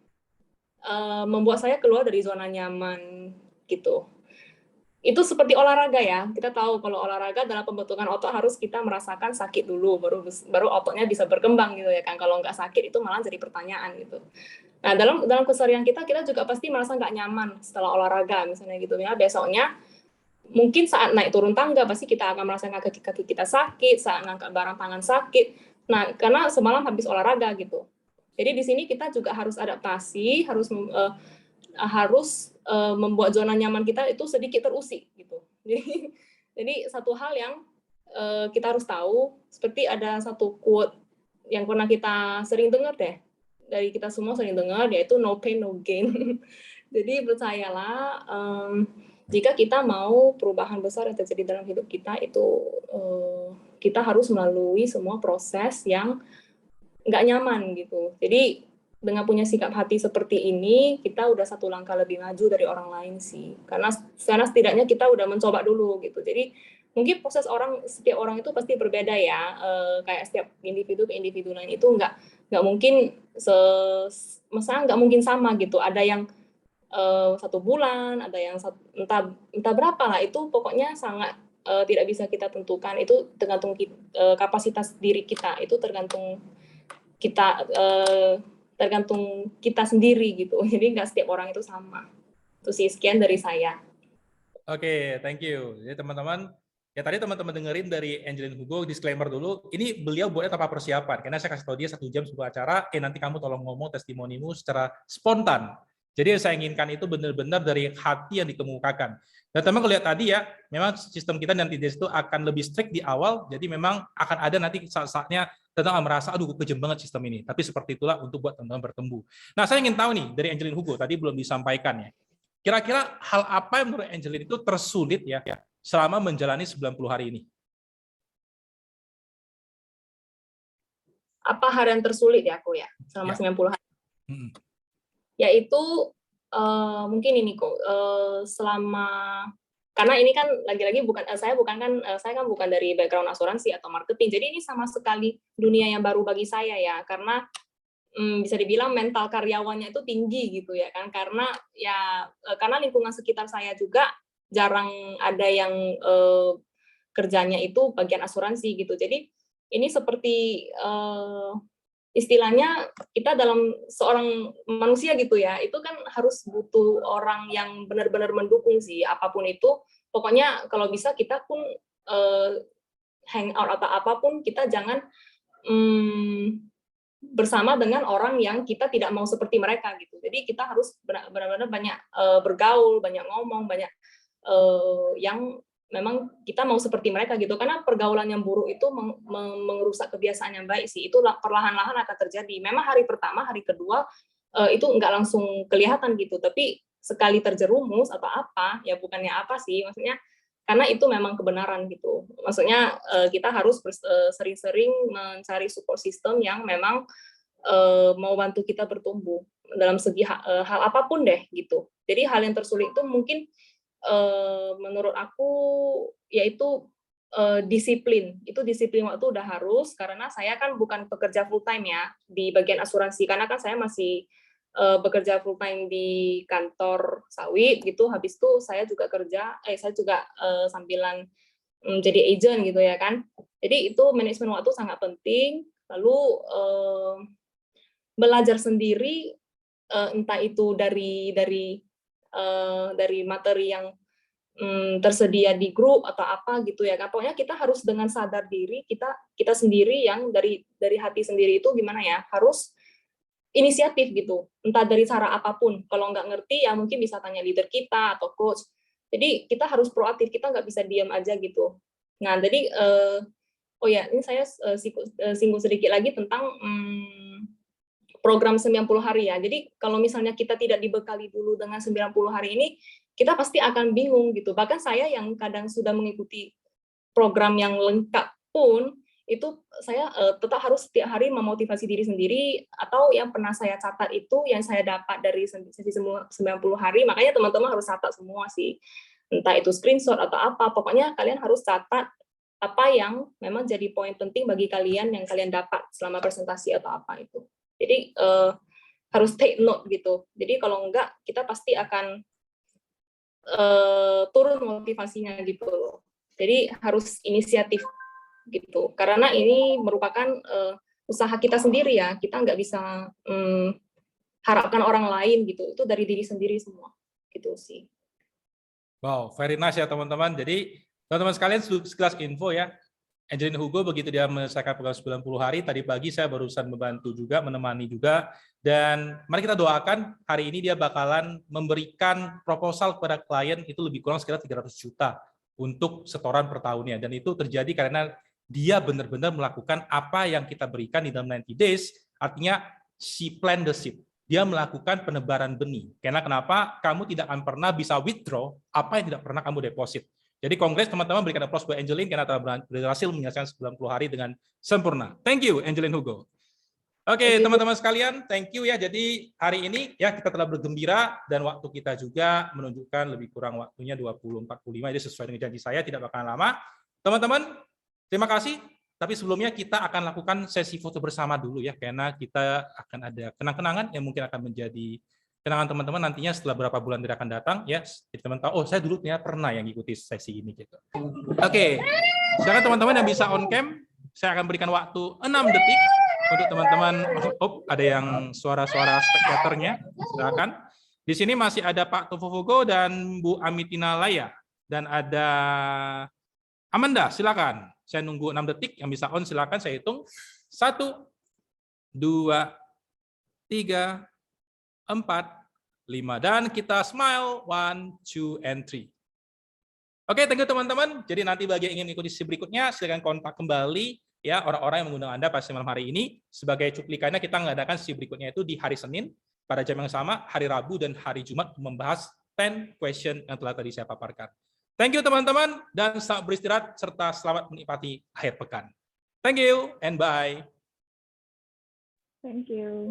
membuat saya keluar dari zona nyaman gitu. Itu seperti olahraga ya, kita tahu kalau olahraga dalam pembentukan otot harus kita merasakan sakit dulu, baru ototnya bisa berkembang gitu ya kan. Kalau nggak sakit itu malah jadi pertanyaan gitu. Nah dalam keseharian kita juga pasti merasa nggak nyaman setelah olahraga misalnya gitu ya. Besoknya mungkin saat naik turun tangga pasti kita akan merasakan kaki kita sakit, saat ngangkat barang tangan sakit. Nah karena semalam habis olahraga gitu. Jadi di sini kita juga harus adaptasi, harus membuat zona nyaman kita itu sedikit terusik gitu. Jadi satu hal yang kita harus tahu, seperti ada satu quote yang pernah kita sering dengar deh, dari kita semua sering dengar, yaitu no pain no gain. Jadi percayalah, jika kita mau perubahan besar yang terjadi dalam hidup kita itu kita harus melalui semua proses yang nggak nyaman gitu. Jadi dengan punya sikap hati seperti ini, kita udah satu langkah lebih maju dari orang lain sih. Karena setidaknya kita udah mencoba dulu gitu. Jadi mungkin proses setiap orang itu pasti berbeda ya. Kayak setiap individu ke individu lain itu nggak mungkin misalnya nggak mungkin sama gitu. Ada yang 1 bulan, ada yang entah berapa lah. Itu pokoknya sangat tidak bisa kita tentukan. Itu tergantung kapasitas diri kita. Itu tergantung kita sendiri gitu. Jadi nggak setiap orang itu sama. Itu sih, sekian dari saya. Oke, thank you. Jadi teman-teman, ya tadi teman-teman dengerin dari Angelin Hugo, disclaimer dulu, ini beliau buatnya tanpa persiapan, karena saya kasih tahu dia 1 jam sebelum acara, nanti kamu tolong ngomong testimonimu secara spontan. Jadi yang saya inginkan itu benar-benar dari hati yang dikemukakan. Dan teman lihat tadi ya, memang sistem kita nanti itu akan lebih strict di awal, jadi memang akan ada nanti saat-saatnya teman-teman merasa, aduh kejam banget sistem ini. Tapi seperti itulah untuk buat teman-teman bertumbuh. Nah, saya ingin tahu nih, dari Angelin Hugo, tadi belum disampaikan ya, kira-kira hal apa yang menurut Angelin itu tersulit ya selama menjalani 90 hari ini? Apa hal yang tersulit ya aku ya selama 90 hari? Yaitu mungkin ini kok karena ini kan lagi-lagi saya kan bukan dari background asuransi atau marketing, jadi ini sama sekali dunia yang baru bagi saya ya, karena bisa dibilang mental karyawannya itu tinggi gitu ya kan, karena lingkungan sekitar saya juga jarang ada yang kerjanya itu bagian asuransi gitu. Jadi ini seperti istilahnya kita dalam seorang manusia gitu ya, itu kan harus butuh orang yang benar-benar mendukung sih, apapun itu. Pokoknya kalau bisa kita pun hangout atau apapun, kita jangan bersama dengan orang yang kita tidak mau seperti mereka gitu. Jadi kita harus benar-benar banyak bergaul, banyak ngomong, banyak yang memang kita mau seperti mereka gitu, karena pergaulan yang buruk itu merusak kebiasaan yang baik sih. Itu perlahan-lahan akan terjadi. Memang hari pertama, hari kedua itu nggak langsung kelihatan gitu, tapi sekali terjerumus atau apa, ya bukannya apa sih, maksudnya karena itu memang kebenaran gitu. Maksudnya kita harus sering-sering mencari support system yang memang mau bantu kita bertumbuh dalam segi hal apapun deh gitu. Jadi hal yang tersulit itu mungkin menurut aku yaitu disiplin. Itu disiplin waktu udah harus, karena saya kan bukan pekerja full time ya di bagian asuransi, karena kan saya masih bekerja full time di kantor sawit gitu. Habis itu saya juga sambilan jadi agent gitu ya kan. Jadi itu manajemen waktu sangat penting. Lalu belajar sendiri, entah itu dari materi yang tersedia di grup atau apa gitu ya kan. Pokoknya kita harus dengan sadar diri, kita sendiri yang dari hati sendiri itu gimana ya, harus inisiatif gitu, entah dari cara apapun. Kalau nggak ngerti ya mungkin bisa tanya leader kita atau coach. Jadi kita harus proaktif, kita nggak bisa diam aja gitu. Nah, jadi oh ya, ini saya singgung sedikit lagi tentang program 90 hari ya. Jadi kalau misalnya kita tidak dibekali dulu dengan 90 hari ini, kita pasti akan bingung gitu. Bahkan saya yang kadang sudah mengikuti program yang lengkap pun, itu saya tetap harus setiap hari memotivasi diri sendiri, atau yang pernah saya catat itu yang saya dapat dari sesi 90 hari, makanya teman-teman harus catat semua sih. Entah itu screenshot atau apa, pokoknya kalian harus catat apa yang memang jadi poin penting bagi kalian yang kalian dapat selama presentasi atau apa itu. Jadi harus take note gitu. Jadi kalau enggak, kita pasti akan turun motivasinya gitu loh. Jadi harus inisiatif gitu, karena ini merupakan usaha kita sendiri ya, kita nggak bisa harapkan orang lain gitu, itu dari diri sendiri semua gitu sih. Wow, very nice ya teman-teman. Jadi teman-teman sekalian sekelas info ya, Angelin Hugo begitu dia menyelesaikan program 90 hari, tadi pagi saya barusan membantu juga, menemani juga, dan mari kita doakan hari ini dia bakalan memberikan proposal kepada klien itu lebih kurang sekitar 300 juta untuk setoran per tahunnya, dan itu terjadi karena dia benar-benar melakukan apa yang kita berikan di dalam 90 days, artinya she plant the seed. Dia melakukan penebaran benih. Karena kenapa? Kamu tidak akan pernah bisa withdraw apa yang tidak pernah kamu deposit. Jadi congrats teman-teman, berikan applause buat Angeline karena telah berhasil menyelesaikan 90 hari dengan sempurna. Thank you Angeline Hugo. Oke, teman-teman sekalian, thank you ya. Jadi hari ini ya kita telah bergembira dan waktu kita juga menunjukkan lebih kurang waktunya 20.45. Jadi sesuai dengan janji saya tidak bakalan lama. Teman-teman, terima kasih. Tapi sebelumnya kita akan lakukan sesi foto bersama dulu ya, karena kita akan ada kenang-kenangan yang mungkin akan menjadi kenangan teman-teman nantinya setelah berapa bulan tidak akan datang ya. Jadi teman tahu, oh saya dulu pernah yang ikuti sesi ini gitu. Oke, silakan teman-teman yang bisa on cam, saya akan berikan waktu 6 detik untuk teman-teman. Oh, ada yang suara-suara spektatornya, silakan. Di sini masih ada Pak Tofofogo dan Bu Amitina Laya dan ada Amanda, silakan. Saya nunggu 6 detik, yang bisa on silakan saya hitung. 1, 2, 3, 4, 5, dan kita smile 1, 2, and 3. Oke, thank you teman-teman. Jadi nanti bagi yang ingin mengikuti sesi berikutnya, silakan kontak kembali ya orang-orang yang mengundang Anda pada malam hari ini. Sebagai cuplikannya kita mengadakan sesi berikutnya itu di hari Senin pada jam yang sama, hari Rabu dan hari Jumat membahas 10 question yang telah tadi saya paparkan. Thank you teman-teman dan selamat beristirahat serta selamat menikmati akhir pekan. Thank you and bye. Thank you.